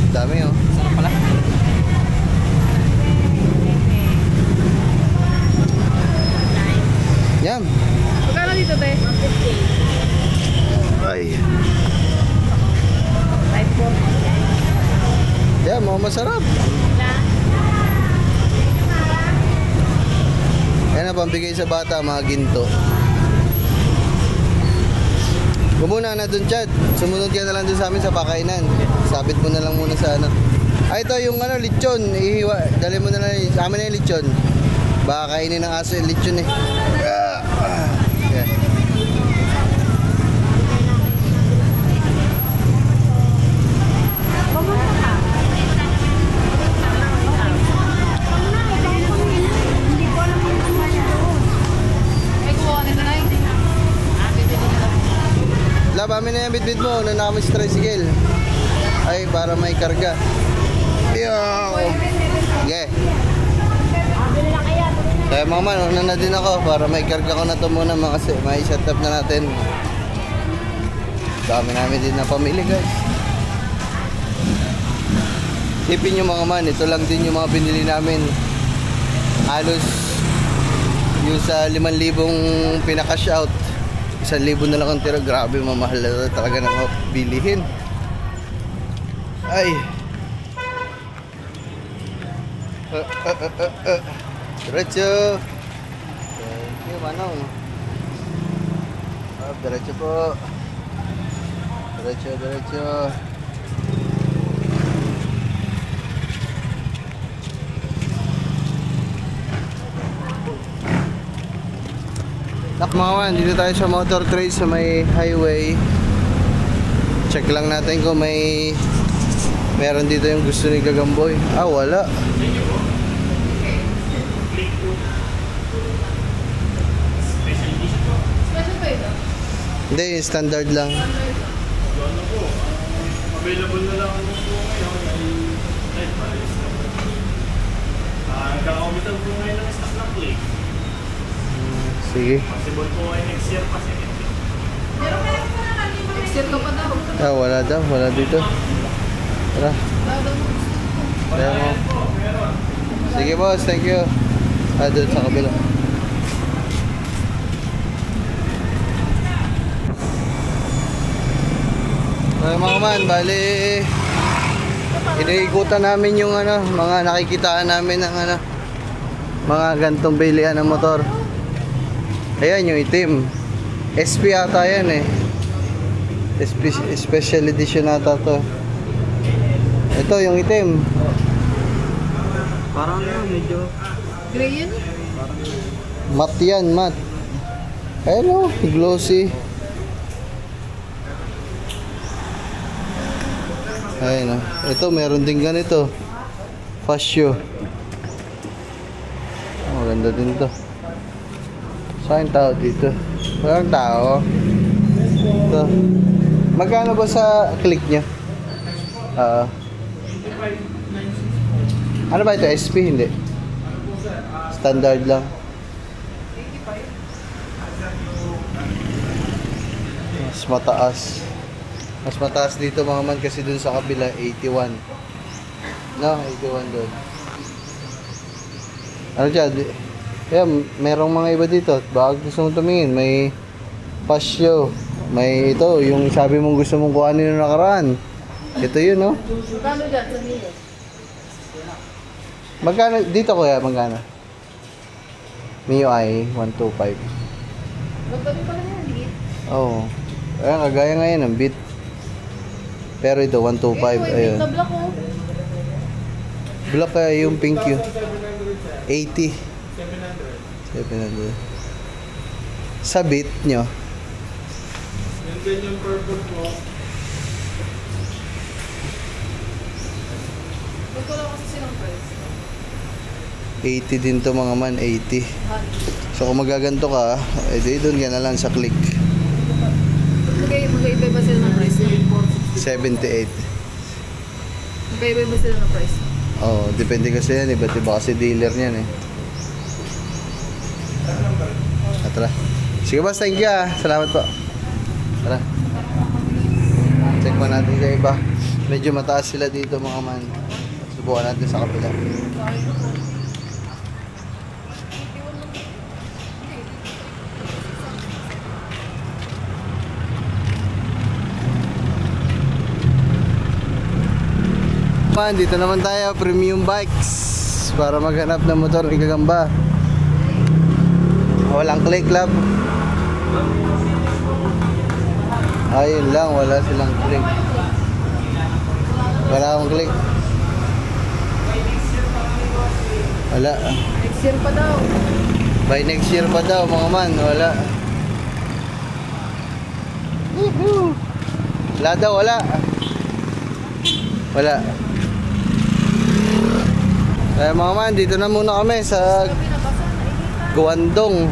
Speaker 1: Dami oh. Sarap pala. Yan.
Speaker 2: Magkano dito, te?
Speaker 1: Ay. Yan, mga masarap. Yan na, pambigay sa bata, mga ginto. Kumuna na dun, Chad. Sumunod ka na lang dun sa amin sa pakainan. Sabit mo na lang muna sa ano. Ay, ito yung ano, lechon. Ihiwa. Dali mo na lang. Sa amin na yung lechon. Baka kainin ng aso yung lechon eh. Yan.
Speaker 2: Ay, kuha nito na yun.
Speaker 1: Lab, amin na yung bit-bit mo. Una na kami sa tricycle. Ay, para may karga. Yo! Okay. Kaya mga man, una na din ako para may karga ko na ito muna mga kasi may set up na natin. Dami namin din na pamili guys. Tipin nyo mga man, ito lang din yung mga binili namin. Halos yung sa 5,000 pinaka-cash out. 1,000 na lang ang tira. Grabe, mamahal na talaga ng bilihin. Ay. Diretso. Thank you, Manong. Diretso po. Diretso, diretso. Mga man, dito tayo sa Motor Trade sa may highway. Check lang natin kung meron dito yung gusto ni Gagamboy. Ah, wala.
Speaker 2: Special ba ito?
Speaker 1: Hindi, yung standard lang.
Speaker 7: Available na lang po ngayon. Ay, pares na po. Kakakumitan po ngayon ng stock ng plate.
Speaker 1: Sige.
Speaker 7: Possible po ay next year pa second week.
Speaker 2: Exit ka pa daw.
Speaker 1: Ah, wala daw. Wala dito. Tara. Kaya mo. Sige boss, thank you. Ah, doon sa kabila. So mga man, bali iniikutan namin yung ano, mga nakikitaan namin ng ano, mga gantong bilihan ng motor. Ayan yung itim. SP ata yan eh. Special edition ata to. Ito yung itim.
Speaker 3: Parang ano, medyo...
Speaker 2: Gray yun?
Speaker 1: Matte yan, matte. Ayan o, glossy. Ayan o. Ito, meron din ganito. Fascio. Maganda din to. Saan tao dito? Walang tao. Ito. Magkano ba sa click nyo? Ano ba ito? SP? Hindi. Standard lang. Mas mataas. Mas mataas dito mga man kasi dun sa kabila 81. No, 81 doon. Ano dyan? Kaya merong mga iba dito. Baka gusto mong tumingin. May Pasio. May ito. Yung sabi mong gusto mong kuhanin yung nakaraan. Ito yun, no?
Speaker 2: Magkano dyan sa Milo?
Speaker 1: Magkano? Dito kuya, magkano? MIUI 125.
Speaker 2: Magkano pala yan, Lee?
Speaker 1: Oo. Ayan, kagaya ngayon ang bit. Pero ito, 125. Ayun.
Speaker 2: Sa black ko.
Speaker 1: Black kaya yung pink yun. 80. 700. Sa bit nyo.
Speaker 7: Yan din yung purple po.
Speaker 2: Magkano kasi silang price?
Speaker 1: 80 din to mga man, 80. So kung magaganto ka, edi doon ka na lang sa click.
Speaker 2: Magkaiba ba sila ng price?
Speaker 1: 78.
Speaker 2: Magkaiba ba sila ng price?
Speaker 1: Oh, depende kasi yan, iba't iba kasi dealer niyan eh. Tara. Sige boss, thank you ah. Salamat po. Tara. Check mo natin sa iba. Medyo mataas sila dito mga man. Subukan natin sa kapila. Dito naman tayo, Premium Bikes, para maghanap ng motor ni Gagamba. Walang click lab. Ayun lang, wala silang click. Wala akong click. Wala.
Speaker 2: Next year pa daw.
Speaker 1: By next year pa daw mga man, wala. Wala daw, wala. Wala. Kaya mga man, dito na muna kami sa Guandong.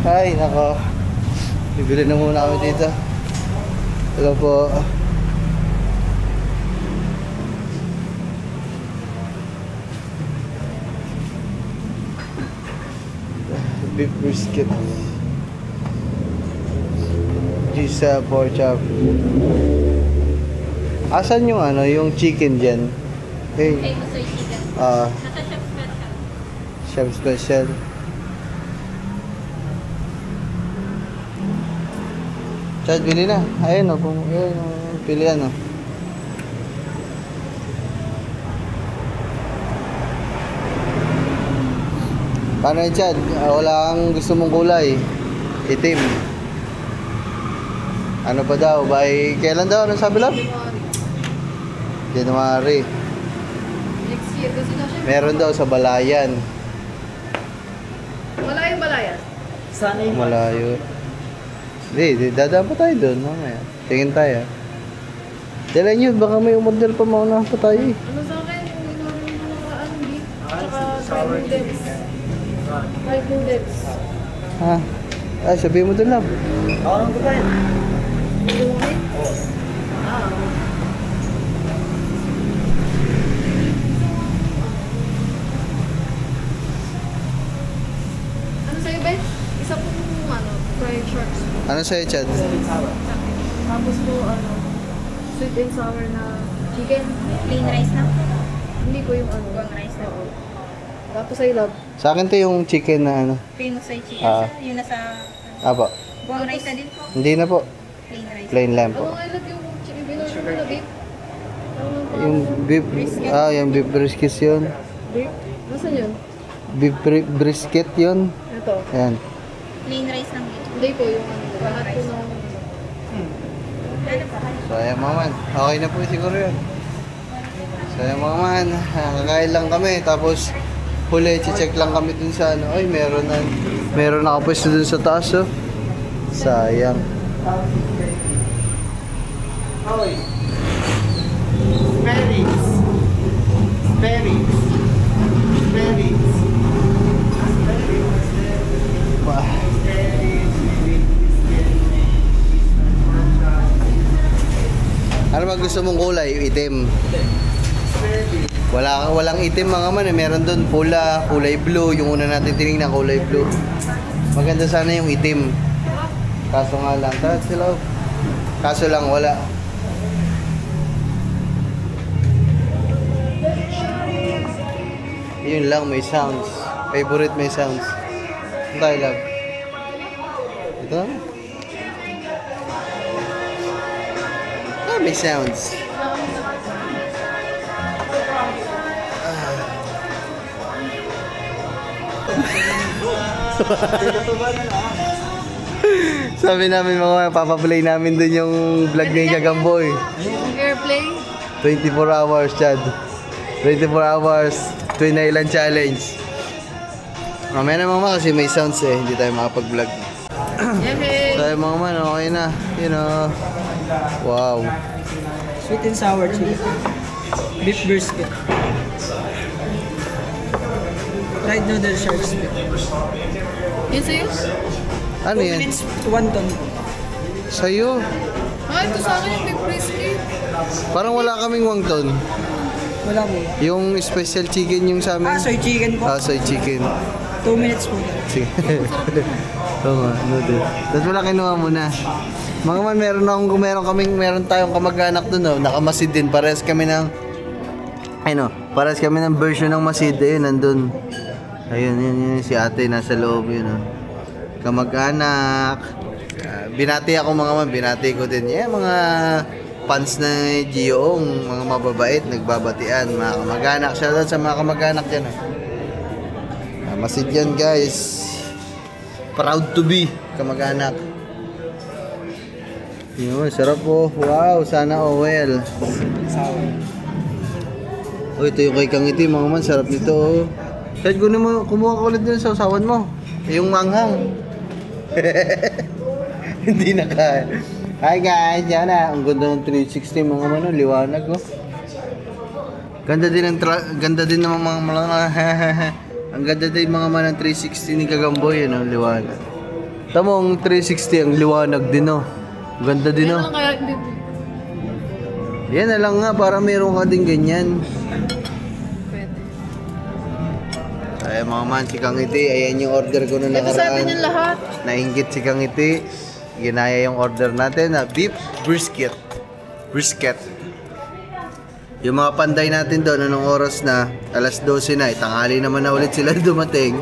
Speaker 1: Ay, nako. Bibili na muna kami dito. Hello po. Beef brisket. Gisa pork chop. Asan yung ano, yung chicken dyan? Hey.
Speaker 5: Nasa Chef Special.
Speaker 1: Chef Special. Chad, bili na. Ayun o, pilihan o. Paano yun, Chad? Wala kang gusto mong kulay. Itim. Ano pa daw? By kailan daw? Anong sabi lang? January.
Speaker 2: Next year kasi na siya.
Speaker 1: Meron daw sa Balayan.
Speaker 2: Malayo balayan.
Speaker 3: Sana yung...
Speaker 1: Malayo. Hindi, dadaan pa tayo doon. Mamaya. Tingin tayo. Dala nyo, baka may umorder pa, mauna pa tayo eh.
Speaker 2: Ano sa akin? Yung inarin mo nakaraan, beef. Tsaka fried noodles. Fried noodles.
Speaker 1: Ha? Ay, sabihin mo doon lang.
Speaker 3: Ako nang kumain.
Speaker 2: Lumit? Ah. Ano sa'yo, Ben? Isa pong fried sharks.
Speaker 1: Ano sa'yo, Chad?
Speaker 2: Tapos po, sweet and sour na chicken.
Speaker 5: Plain rice na.
Speaker 2: Hindi ko yung
Speaker 5: Buang rice na.
Speaker 2: Tapos ay love.
Speaker 1: Sa akin to yung chicken na ano.
Speaker 5: Pinosay chicken.
Speaker 1: Ah.
Speaker 5: Yun nasa...
Speaker 1: Apo.
Speaker 5: Buang rice na din po.
Speaker 1: Hindi na po. Plain lang po.
Speaker 2: Ano nga ilag yung chicken binorder mo na beef?
Speaker 1: Yung beef, yung beef brisket yun.
Speaker 2: Beef? Nasaan yun?
Speaker 1: Beef brisket yun.
Speaker 2: Ito.
Speaker 1: Ayan.
Speaker 5: Plain rice lang yun.
Speaker 2: Hindi po yung ano. Lahat po ng...
Speaker 1: So ayan mga man, okay na po siguro yun. So ayan mga man, kakain lang kami. Tapos huli, check lang kami dun sa ano. Ay, meron nakapwesto dun sa taas oh. Sayang. Wah. Ano ba gusto mong kulay? Itim. Walang itim mga man, meron doon pula, kulay blue, yung una natin tinignan kulay blue. Maganda sana yung itim. Kaso nga lang, kaso lang wala. Yun lang, may sounds. Favorite may sounds. Ano tayo lang? Ito na? May sounds. Sabi namin mga papaplay namin dun yung vlog ni Gagamboy.
Speaker 2: Airplay?
Speaker 1: 24 hours, Chad. 24 hours, Twin Island Challenge. Mamaya na mama kasi may sounds eh. Hindi tayo makapag-vlog. Sabi mga man, okay na. You know. Wow.
Speaker 4: Sweet and sour chili. Beef brisket. Fried noodle shark steak.
Speaker 2: Yun sa'yo?
Speaker 1: Ano
Speaker 4: 2
Speaker 1: yan?
Speaker 4: minutes, 1 ton.
Speaker 1: Sa'yo?
Speaker 2: Ito sa akin yung beef brisket.
Speaker 1: Parang wala kaming wangton.
Speaker 4: Wala po.
Speaker 1: Yung special chicken yung sa amin.
Speaker 4: Soy chicken po.
Speaker 1: Soy chicken.
Speaker 4: 2 minutes po.
Speaker 1: Sige. Oo nga, noodle. Tapos wala kinuha muna. Mga man, meron tayong kamag-anak dun, oh. Nakamasid din. Parehas kami ng version ng masid. Ayun, nandun. Ayun, yun, si ate nasa loob yun, oh. Kamag-anak. Binati ako mga man, binati ko din. Yeah, mga fans na Gio, mga mababait, nagbabatian, mga kamag-anak. Shoutout sa mga kamag-anak dyan, oh. Masid yan, guys. Proud to be kamag-anak. Yun, sarap po. Wow, sana well. Oh, ito yung kay Kangiti, mga man, sarap nito. Kahit kumuha ka ulit din sa usawan mo. Yung manghang. Hindi na kaya. Hi guys, yan na. Ang ganda ng 360 mga man, liwanag oh. Ganda din ng mga ang ganda din mga man ng 360 ni Gagamboy, ano, liwanag. Tamo ang 360 ang liwanag din oh. Ganda din oh. Yan na lang nga para meron ka din ganyan. Ay mga man, si Kangiti, ayan yung order ko na nakaraan.
Speaker 2: Ito sa atin yung lahat.
Speaker 1: Nainggit si Kangiti. Ginaya yung order natin na beef brisket. Yung mga panday natin doon, anong oras na? Alas 12 na. Tanghali naman na ulit sila dumating.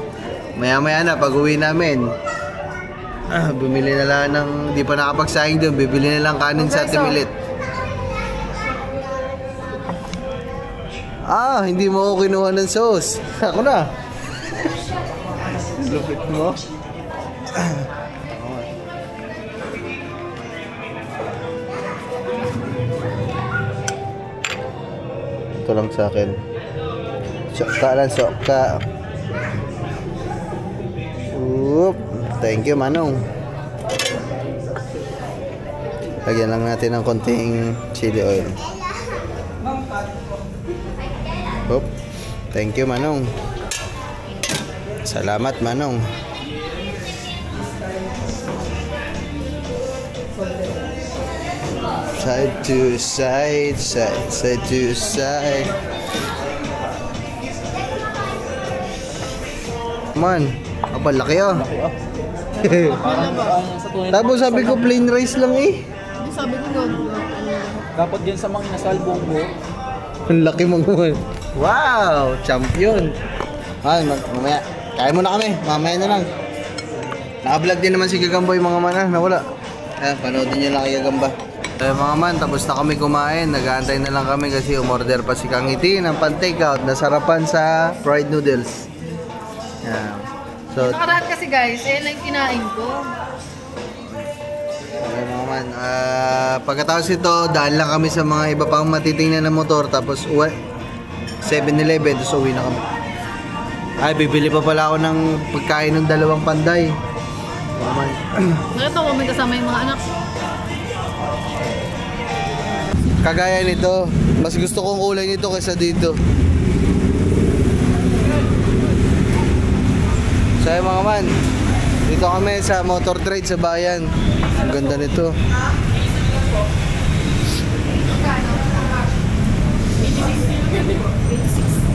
Speaker 1: Maya-maya na, pag-uwi namin. Bumili na lang ng, di pa nakapagsahing doon, bibili na lang kanin sa Timilit. Hindi mo ako kinuha ng sauce. Ako na. Lupit mo. Ito lang sa akin. Sokka lang, sokka. Oop. Thank you, Manong. Lagyan lang natin ng konting chili oil. Oop. Thank you, Manong. Salamat, Manong. Side to side, side to side. Man, laki ah. Tapos sabi ko plain rice lang eh.
Speaker 2: Sabi ko
Speaker 3: Dapat dyan sa mga inasalbong mo.
Speaker 1: Ang laki mo naman. Wow! Champion! Mamaya. Kaya mo na kami. Mamaya na lang. Naka-vlog din naman si Gagamboy mga mana. Nawala. Ayan, panoodin nyo lang kaya gamba. Mga man, tapos na kami kumain. Nag-aantay na lang kami kasi umorder pa si Kang Iti ng pan-takeout na sarapan sa fried noodles. Ayan. So,
Speaker 2: Nakaraan kasi guys, eh lang kinain ko.
Speaker 1: ayan mga man. Pagkatapos ito, daan lang kami sa mga iba pang matitingnan na motor. Tapos 7-Eleven, tapos uwi na kami. Ay, bibili pa pala ako ng pagkain ng dalawang panday. Mga man.
Speaker 2: Nakita ko may kasama yung mga anak.
Speaker 1: Kagaya nito, mas gusto kong kulay nito kaysa dito. So ayun mga man, dito kami sa motor trade sa bayan. Ang ganda nito.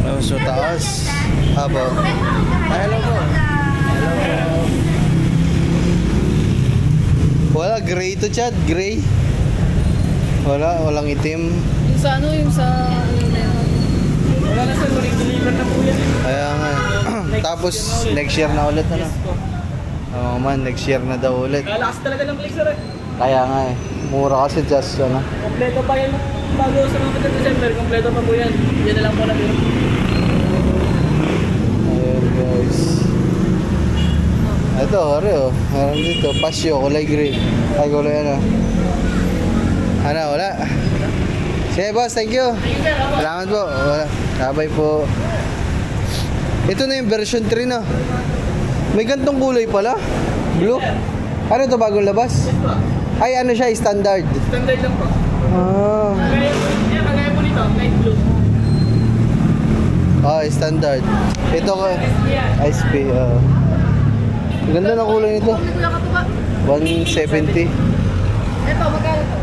Speaker 1: Oh, so taas. Haba. Ay, hello po. Hello po. Wala, gray to Chad, gray. Walang itim.
Speaker 2: Yung sa ano, yung sa...
Speaker 6: Wala na sir, deliver na po yan.
Speaker 1: Kaya nga. Tapos next year na ulit ano. Oo man, next year na daw ulit.
Speaker 6: Kalakas talaga ng play sir.
Speaker 1: Kaya nga eh. Mura kasi just ano.
Speaker 6: Kompleto pa yan. Bago sa mga December, kompleto pa po yan. Yan na lang po na meron.
Speaker 1: Ayun guys. Ito, Oreo. Meron dito. Pasyo, kulay green. Ay, kulay ano. Ano, wala. Sige boss, thank you. Salamat po. Wala. Sabay po. Ito na yung version 3 na. May gantong kulay pala. Blue. Ano to bagong labas? Ay, ano siya, standard.
Speaker 6: Standard lang po.
Speaker 1: Ah.
Speaker 6: Kagaya po nito, light blue.
Speaker 1: Ah, standard. Ito ko. SP. Ang ganda ng kulay nito.
Speaker 2: Hindi ko nakatuwa.
Speaker 1: 170.
Speaker 2: Ito, magkano to?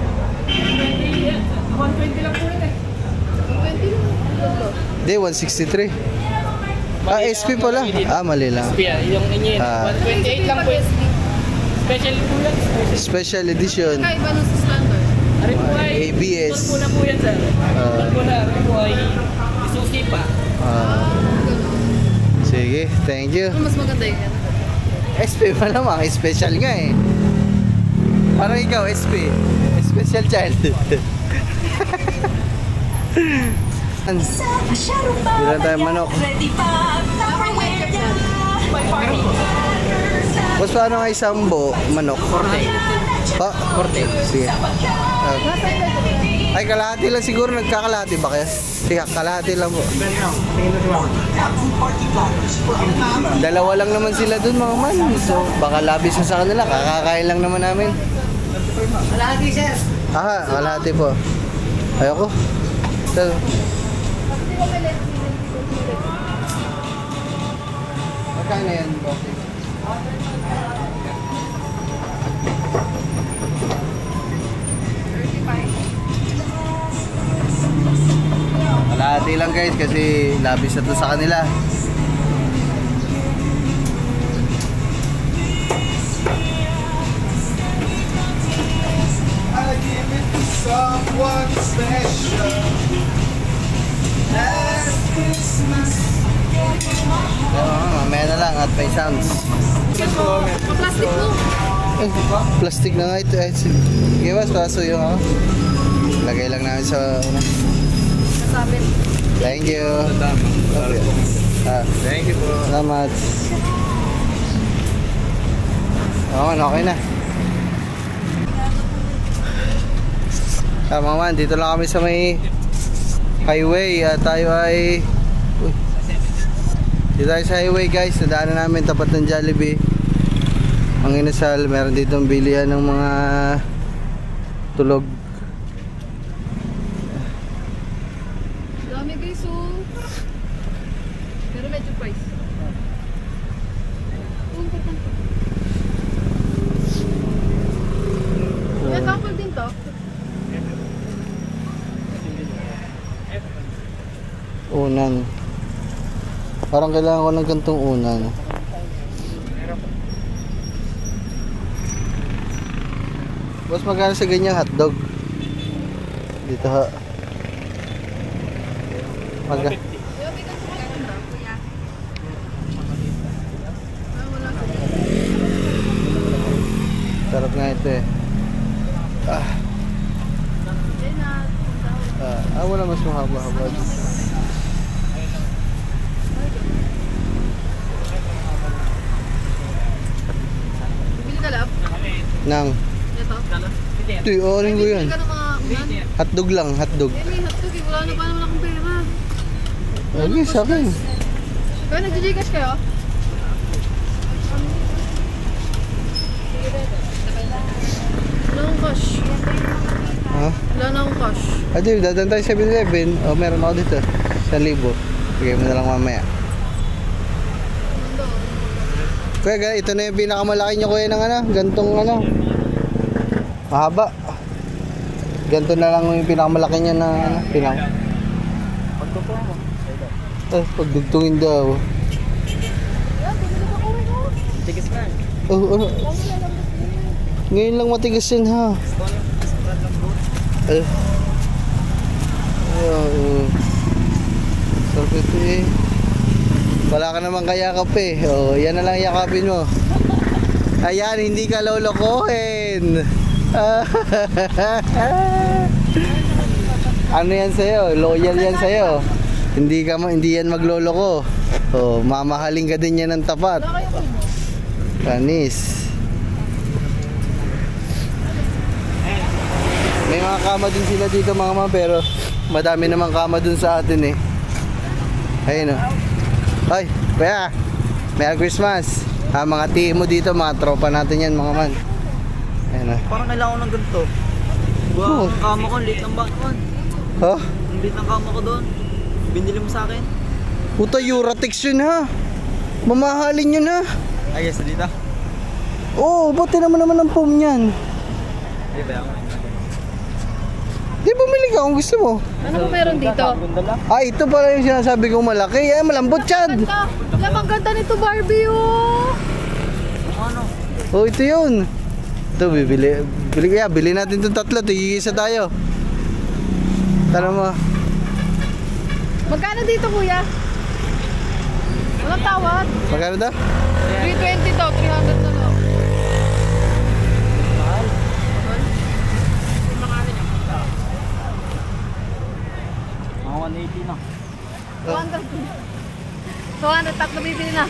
Speaker 6: 120 lang po ito.
Speaker 2: 20 lang.
Speaker 1: Hindi, 163. Ah, SP pala. Ah, mali lang.
Speaker 6: Yung inyo,
Speaker 1: Ah.
Speaker 6: 128 lang po yun. Special po yan.
Speaker 1: Special edition.
Speaker 2: Kaiba nun sa standard.
Speaker 6: Ari po ay
Speaker 1: ABS.
Speaker 6: Ito po na po yan sir. Ito po na. Ari po ay isusi pa.
Speaker 1: Ah, sige, thank you.
Speaker 2: Ano mas maganda yun?
Speaker 1: SP pa naman, special nga eh. Parang ikaw, SP. Special child. Bilang tayo manok. Boss, paano nga isang manok? Pa? Sige. Ay, kalahati lang siguro. Nagkakalahati ba kaya? Sige, kalahati lang po. Dalawa lang naman sila dun mga man. So, baka labis na sa kanila. Kakakain lang naman namin.
Speaker 2: Kalahati, sir.
Speaker 1: Ah, kalahati po. Ayoko. So, magkano yan, bossing? Kalahati lang guys kasi labis na to sa kanila.
Speaker 3: Someone special last Christmas.
Speaker 1: Mamaya na lang at may sounds.
Speaker 2: Plastic mo.
Speaker 1: Eh, plastic na nga ito. Sige ba, paso yung ako. Lagay lang namin sa...
Speaker 2: Kasabi.
Speaker 1: Thank you.
Speaker 3: Thank you po.
Speaker 1: Salamat. Okay na. Mga man, dito lang kami sa may highway. Tayo ay... Uy. Dito tayo sa highway guys. Nadaanan namin tapat ng Jollibee. Ang inasal, meron dito ang bilihan ng mga tulog.
Speaker 2: Dami guys, oh. Pero medyo price. May couple din to.
Speaker 1: Unan. Parang kailangan ko ng gantong unan. Boss, magkano sa ganyang hotdog? Dito ha. Magka. Sarap nga ito eh. wala mas mahaba-haba.
Speaker 2: Bili ka lab?
Speaker 1: Nang.
Speaker 2: Ito?
Speaker 1: Ito, orin ko yan.
Speaker 2: Bili ka ng mga unan.
Speaker 1: Hotdog lang, hotdog.
Speaker 2: Eh, may hotdog eh. Wala na pa naman akong pera.
Speaker 1: Lagi sa akin.
Speaker 2: Kaya nag-Gcash kayo? Wala akong cash.
Speaker 1: Ha?
Speaker 2: Wala na akong cash.
Speaker 1: Adi, dadan tayo 7-Eleven. O, meron ako dito. 1,000. Bigay mo na lang mamaya. Kuya, ito na yung pinakamalaki nyo kuya ng ano, gantong ano. Mahaba. Ganto na lang yung pinakamalaki niya na ano, pinang. Pagdugtungin daw.
Speaker 3: Tigas na.
Speaker 1: Oh. Ngayon lang matigas yan ha. Sarap ito eh. Wala ka naman kayakap eh. Oh, yan na lang yakapin mo. Ayan, hindi ka lolokohin. Ano yan sa'yo? Loyal yan sa'yo. Hindi yan magloloko. Oh, mamahalin ka din yan ng tapat. Panis. May mga kama din sila dito mga mama, pero madami namang kama dun sa atin eh. Ayun o. Ay, kuya, Merry Christmas. Mga tiyo mo dito, mga tropa natin yan mga man. Ayun o.
Speaker 3: Parang kailangan ko ng ganito. Wow, ang kama ko, late ng bakon.
Speaker 1: Huh?
Speaker 3: Ang late ng kama ko doon. Binili mo sa akin.
Speaker 1: Puta, Uratex yun ha. Mamahalin yun ha.
Speaker 3: Ay, yes, dito.
Speaker 1: Oo, buti naman ang foam niyan.
Speaker 3: Ay, ba ako?
Speaker 1: Di bumili ka kung gusto mo.
Speaker 2: Ano ba meron dito?
Speaker 1: Ah, ito pala yung sinasabi kong malaki. Ay, malambot yan.
Speaker 2: Ang ganda nito, Barbie, oh.
Speaker 3: Ano?
Speaker 1: Oh, ito yun. Ito, bili natin itong tatlo. Tigigisa tayo. Tara mo.
Speaker 2: Magkano dito, kuya? Walang tawad.
Speaker 1: Magkano daw?
Speaker 2: 320 daw, 300 na lang.
Speaker 3: Mga 180 na.
Speaker 2: 200, tatlo bibili na.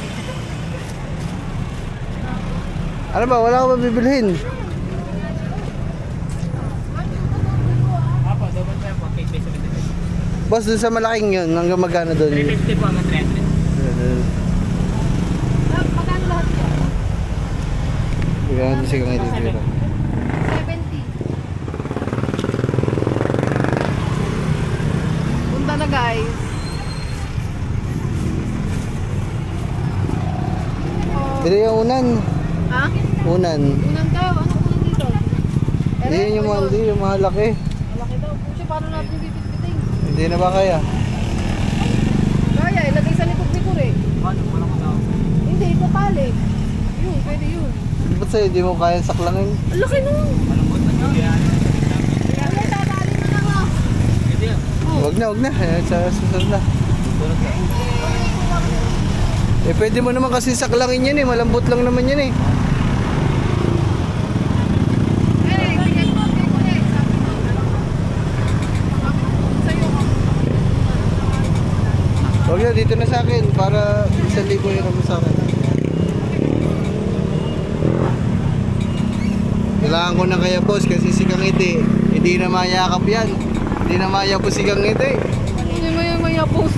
Speaker 1: Ano ba? Wala ko ba bibilhin? Boss, dun sa malaking yun, hanggang magkano doon?
Speaker 6: 350 po hanggang 300.
Speaker 2: Magkano lahat yan?
Speaker 1: Bigyan natin sigang ito.
Speaker 2: 70. Punta na, guys.
Speaker 1: Bili yung unan.
Speaker 2: Ha?
Speaker 1: Unan.
Speaker 2: Unan tayo. Anong unan dito?
Speaker 1: Hindi yung malaki.
Speaker 2: Malaki daw. Pucha, paano natin bibit-biting?
Speaker 1: Hindi na ba kaya?
Speaker 2: Kaya, ilagay sa likod-likod eh.
Speaker 3: Paano? Walang ako.
Speaker 2: Hindi, ipapalik. Yun, pwede yun.
Speaker 1: Ba't sa'yo, di mo kaya saklangin?
Speaker 2: Ang laki nun.
Speaker 3: Malambot na nyo yan.
Speaker 2: Kaya, dadali na lang ah.
Speaker 3: Pwede yan.
Speaker 1: Huwag na. Sa susunod na. Eh, pwede mo naman kasi saklangin yan eh. Malambot lang naman yan eh. Huwag na, dito na sa akin para 1,000 yung kami sa akin. Kailangan ko na kaya boss kasi si Kang Iti, hindi na mayakap yan. Hindi na mayapos si Kang Iti.
Speaker 2: Hindi mo yung mayapos.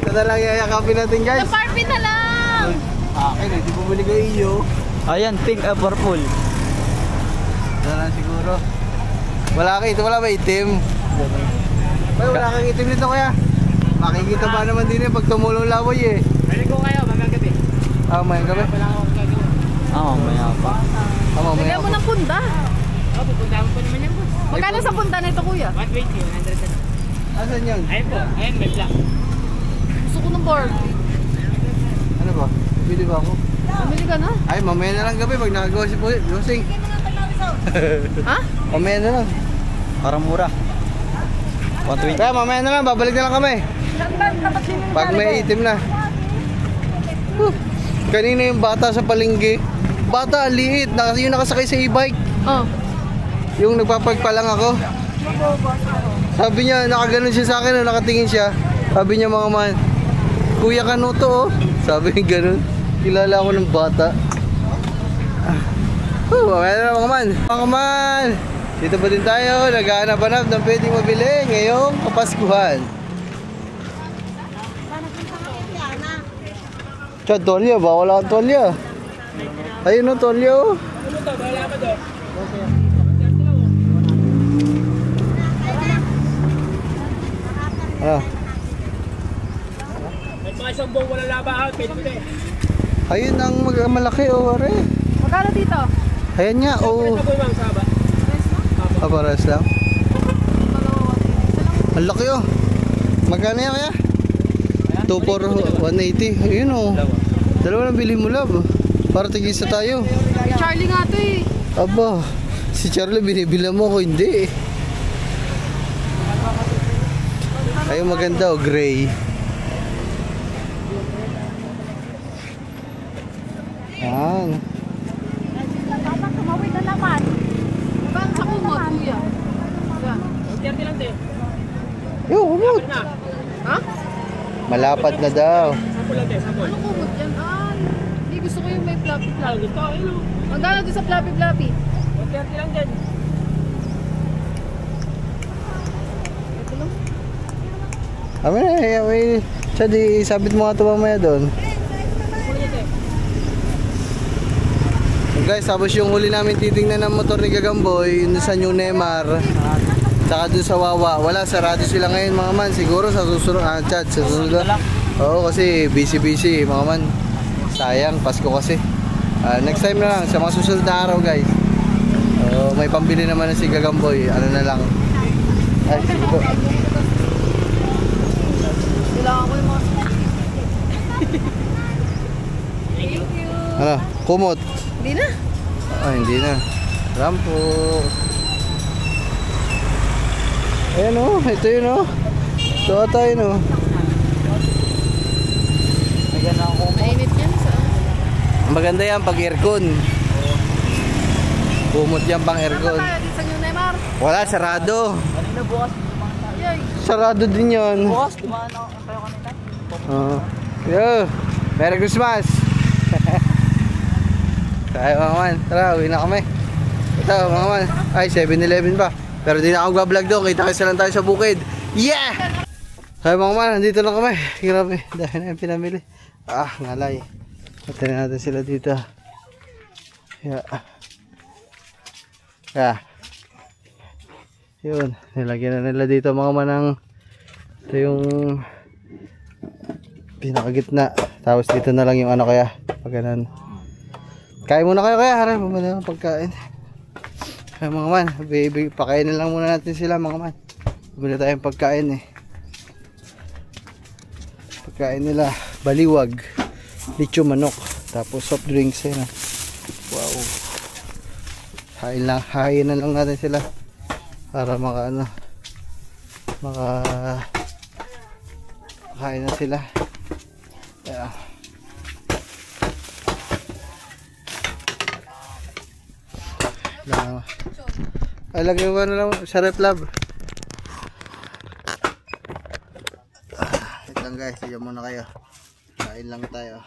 Speaker 1: Ito na lang yayakapin natin guys.
Speaker 2: Sa Barbie na lang!
Speaker 1: Akin eh, di bumili kayo iyo.
Speaker 3: Ayan, pink at purple.
Speaker 1: Ito na siguro. Wala ba itim? Ay, wala kang itim nito kaya. Makikita pa naman din eh pag tumulong laway eh.
Speaker 6: Pwede ko kayo, magagabi.
Speaker 1: Ah, may gabi.
Speaker 6: Wala akong gagawin.
Speaker 3: Oo, maya pa.
Speaker 1: Mamaya
Speaker 2: Bigyan mo
Speaker 1: ako.
Speaker 2: ng punda.
Speaker 6: Pupunta mo po naman yan, boss.
Speaker 2: Magkano sa punda nito, kuya?
Speaker 6: 120, 100 na.
Speaker 1: Asan yun?
Speaker 6: Ayun po, ayun, may black.
Speaker 2: Gusto ko ng Barbie.
Speaker 1: Ano ba? Bili ba ako?
Speaker 2: Bumili ka na.
Speaker 1: Ay, mamaya na lang gabi pag nakagawa si Bossing.
Speaker 2: Ha?
Speaker 1: Mamaya na lang.
Speaker 3: Parang mura. 120.
Speaker 1: Kaya mamaya na lang, babalik na lang kami. Pag may itim na. Kanina yung bata sa palengke. Bata, ang liit. Yung nakasakay sa e-bike.
Speaker 2: Oh.
Speaker 1: Yung nagpapagpa lang ako. Sabi niya, nakaganon siya sa akin, nakatingin siya. Sabi niya mga man, Kuya Kanuto oh. Sabi niya ganun. Kilala ko ng bata. Mga man. Mga man. Dito pa din tayo, naghahanap-hanap ng pwedeng mabili ngayong Kapaskuhan. Chad, tolyo, bawal ang tolyo. Ayun o, tolyo. Ah.
Speaker 6: May mga isang buong wala labahan, pwede.
Speaker 1: Ayun ang malaki o, are.
Speaker 2: Magkano dito?
Speaker 1: Ayan nga, o. Pares lang. Ang laki o. Magkano yan kaya? 2 for 180. Ayun o. Dalawa lang bilhin mo, love. Para tigisa tayo.
Speaker 2: Charlie nga to eh.
Speaker 1: Aba, si Charlie binibila mo ako, hindi eh. Ayun maganda o, gray. Yan.
Speaker 5: Dapat tumawid na naman.
Speaker 2: Bang sa kumot, kuya. Yan.
Speaker 6: 30 lang din.
Speaker 1: Yo, kumot.
Speaker 2: Ha?
Speaker 1: Malapad na daw.
Speaker 6: Sample lang din, sample.
Speaker 2: Ano kumot yan? Ay, hindi gusto ko yung may fluffy-fluffy.
Speaker 6: Ito, ayun.
Speaker 2: Magkano doon sa fluffy-fluffy?
Speaker 6: 30 lang din.
Speaker 2: Ito lang.
Speaker 1: Kami na, may... Siya di, sabit mo nga ito mamaya doon. So guys, tapos yung huli namin titingnan ng motor ni Gagamboy, yun sa New Neymar. Tsaka doon sa Wawa. Wala, sarado sila ngayon mga man. Siguro sa susunod, Chad, sa susunod. Oo, kasi busy mga man. Sayang, Pasko kasi. Next time na lang, sa mga susunod na araw guys. May pambili naman na si Gagamboy. Ano na lang. Ay, sige po.
Speaker 2: Kailangan ko yung mga... Thank you.
Speaker 1: Ano, kumot.
Speaker 2: Hindi na.
Speaker 1: Hindi na. Rampo. Ayan o, ito yun o. Ito ata yun o.
Speaker 2: Mainit yan sa...
Speaker 1: Maganda yan pag aircon. Kumot yan pang aircon.
Speaker 2: Kaya din sa New Neymar.
Speaker 1: Wala, sarado.
Speaker 2: Yay.
Speaker 1: Sarado din yan.
Speaker 4: Boss, dumaan ako kayo kanina.
Speaker 1: Yo, Merry Christmas. Tayo mga man, tara, uwi na kami. Ito mga man, ay 7-Eleven pa. Pero di na ako vlog doon, kita-kita lang tayo sa bukid. Yeah! Tayo mga man, nandito lang kami. Grabe, dahil na yung pinamili. Ngalay. Patayin natin sila dito. Yeah. Yun, nilagyan na nila dito mga manang. Ito yung pinakagitna. Tapos dito na lang yung ano kaya. Pag ganun. Kain muna kayo kaya. Harap mo na pagkain. Kaya mga man, pakainin lang muna natin sila mga man. Bumili tayong pagkain eh. Pagkain nila, baliwag, lechon manok, tapos soft drinks eh. Wow. Hain na lang natin sila para makain na sila. Yeah. Lagyan ko na lang sa rep lab. Ito lang guys, siya muna kayo. Kain lang tayo.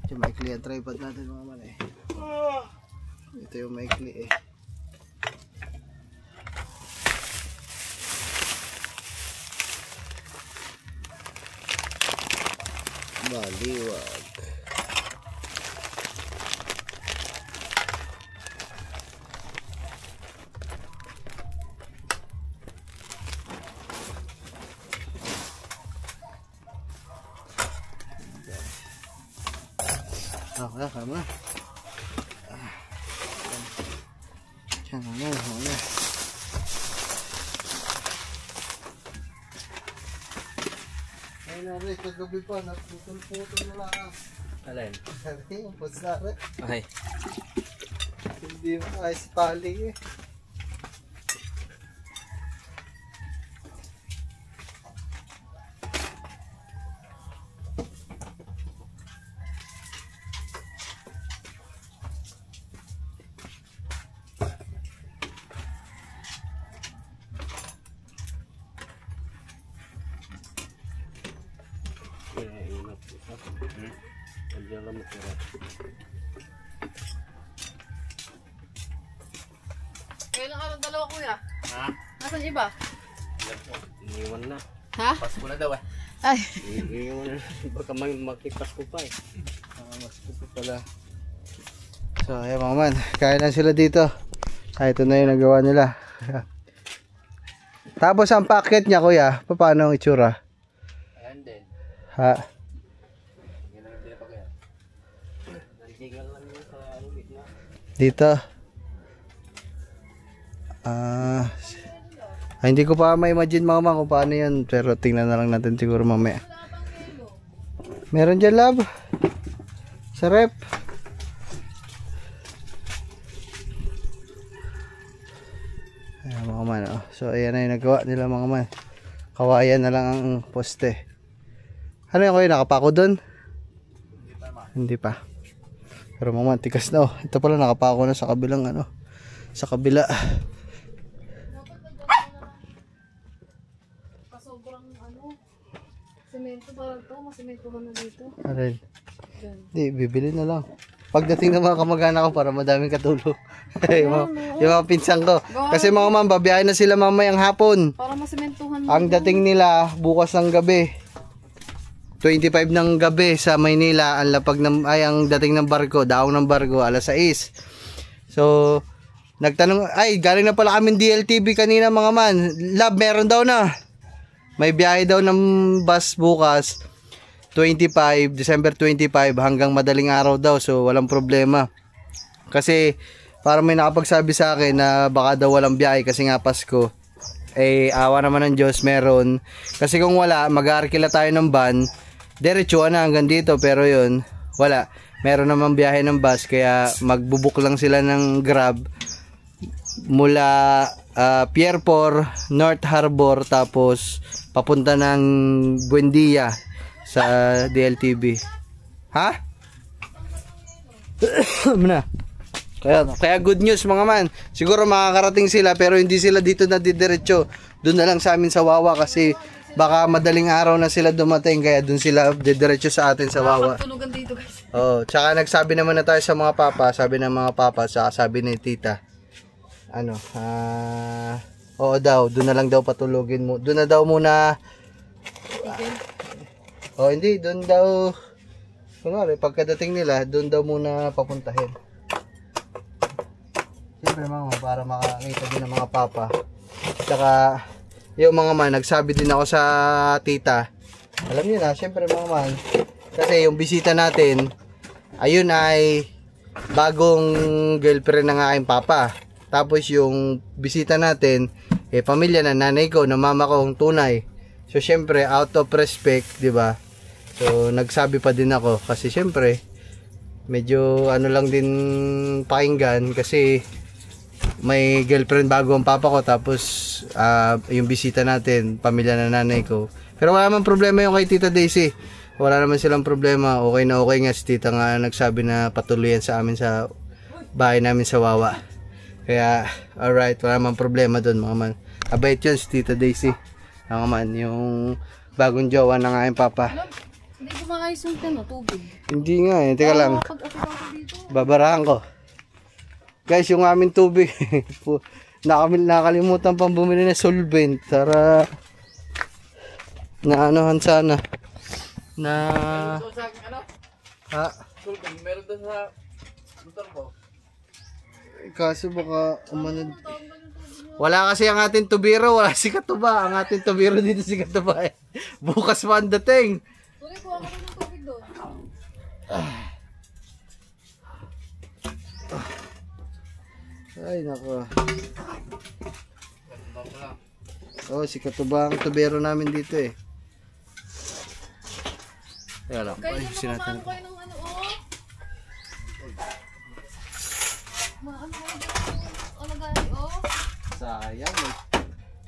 Speaker 1: Ito maikli ang tripod natin mga man eh. Ito yung maikli eh. Baliwag. Kaya kama. Diyan na. Ay nari, kagabi pa, naputol-putol na lang.
Speaker 3: Alin?
Speaker 1: Nari, yung pusari.
Speaker 3: Okay.
Speaker 1: Hindi mo ayos paling eh.
Speaker 2: Kailan araw dalawa kuya?
Speaker 3: Ha?
Speaker 2: Nasaan iba?
Speaker 3: Iniwan na.
Speaker 2: Ha?
Speaker 1: Pasko na daw eh.
Speaker 2: Ay.
Speaker 3: Iniwan na. Baka makipas ko pa eh.
Speaker 1: Pasko pa pala. So ayan mga man, kain lang sila dito. Ito na yung nagawa nila. Tapos ang packet niya kuya, paano ang itsura?
Speaker 3: Ayan din.
Speaker 1: Ha?
Speaker 3: Nandigal lang yun sa gitna.
Speaker 1: Dito. Hindi ko pa ma-imagine mga man kung paano yun. Pero tingnan na lang natin siguro mamaya. Meron dyan lab. Sa rep. Ayan mga man. Oh. So ayan na yung nagawa nila mga man. Kawayan na lang ang poste. Ano yung kayo nakapako doon? Hindi pa. Pero mga man, tikas na oh. Ito pala nakapako na sa kabilang ano. Sa kabila.
Speaker 2: Sobrang ano, semento parang to, masimentohan na dito.
Speaker 1: Alin? Hindi, bibili na lang. Pagdating ng mga kamag-anak ko para madaming katulong. yung mga pinsang ko. Kasi mga ma'am, babiyahin na sila mamayang hapon.
Speaker 2: Para masimentohan
Speaker 1: Ang dating nila bukas ng gabi. 25 ng gabi sa Maynila, ang lapag ng ang dating ng barko, daong ng barko alas 6. So, nagtanong, galing na pala kami DLTV kanina mga man. Lab, meron daw na. May biyahe daw ng bus bukas. 25, December 25 hanggang madaling araw daw, so walang problema. Kasi parang may nakapagsabi sa akin na baka daw walang biyahe kasi nga Pasko. Awa naman ng Diyos, meron. Kasi kung wala, mag-aarkila tayo ng van, diretsuhan na hanggang dito, pero yun, wala. Meron naman biyahe ng bus, kaya magbubuk lang sila ng Grab mula Pierport, North Harbor, tapos papunta ng Buendia sa DLTV. Ha? Kaya good news mga man. Siguro makakarating sila pero hindi sila dito na didiretso. Doon na lang sa amin sa Wawa kasi baka madaling araw na sila dumating kaya doon sila didiretso sa atin sa Wawa.
Speaker 2: Tunugan dito guys.
Speaker 1: Oh, tsaka nagsabi naman na tayo sa mga papa, sabi ng mga papa, sabi ni tita. Oo daw, doon na lang daw patulogin mo. Doon na daw muna. Hindi, doon daw. Kunwari, pagkadating nila, doon daw muna papuntahin. Siyempre mga para makakita din ng mga papa. Tsaka, yung mga man, nagsabi din ako sa tita. Alam niyo na, siyempre mga man. Kasi yung bisita natin, ayun ay bagong girlfriend ng aking papa. Tapos yung bisita natin, pamilya na nanay ko, na mama ko ang tunay. So syempre, out of respect, di ba? So nagsabi pa din ako kasi syempre medyo lang din pakinggan kasi may girlfriend bago ang papa ko tapos yung bisita natin, pamilya na nanay ko. Pero wala naman problema yung kay Tita Daisy. Wala naman silang problema. Okay na okay nga si tita nga nagsabi na patuloyan sa amin sa bahay namin sa Wawa. Kaya, alright, wala naman problema doon mga man. Abait yun si Tita Daisy. Mga man, yung bagong jowa ng aking papa.
Speaker 2: Hindi ko maayos yung tubig.
Speaker 1: Hindi nga teka lang. Babarahan ko. Guys, yung aming tubig, nakalimutan pang bumili ng solvent. Tara, naanohan sana. Ha?
Speaker 7: Meron doon sa motor ko.
Speaker 1: Kaso baka umanod. Wala kasi ang ating tubiro, wala si Katuba. Ang ating tubiro dito si Katuba eh. Bukas pa ang dating.
Speaker 2: Tuloy ko ako ng tubig doon.
Speaker 1: Ay nako. Si Katuba ang tubiro namin dito eh. Kaya lang.
Speaker 2: Kayo naman kayo ng
Speaker 1: Sayang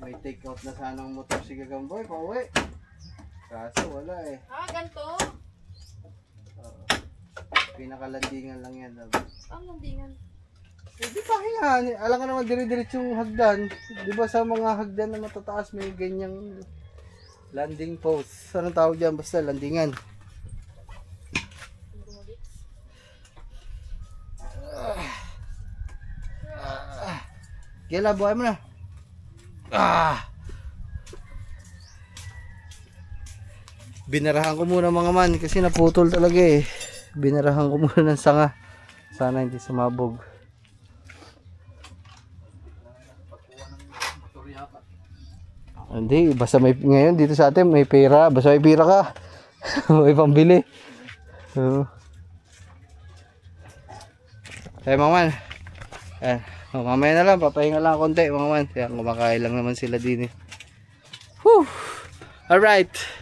Speaker 1: may take out na sana ang motor si Gagamboy pauwi. Kaso wala eh.
Speaker 2: Ganito?
Speaker 1: Pinakalandingan lang yan.
Speaker 2: Ang landingan.
Speaker 1: Di pa yan. Alam ka naman dire-diretso yung hagdan. Di ba sa mga hagdan na matataas may ganyang Landing post. Anong tawag dyan? Basta landingan. Kaya buhay mo na. Binarahan ko muna mga man kasi naputol talaga eh. Binarahan ko muna ng sanga. Sana hindi sumabog. Hindi, basta may ngayon dito sa atin may pera, basta may pera ka. May pambili. Mga man. Mamaya na lang, papahinga lang konti mga man. Kaya kumakain lang naman sila din eh. Whew. Alright.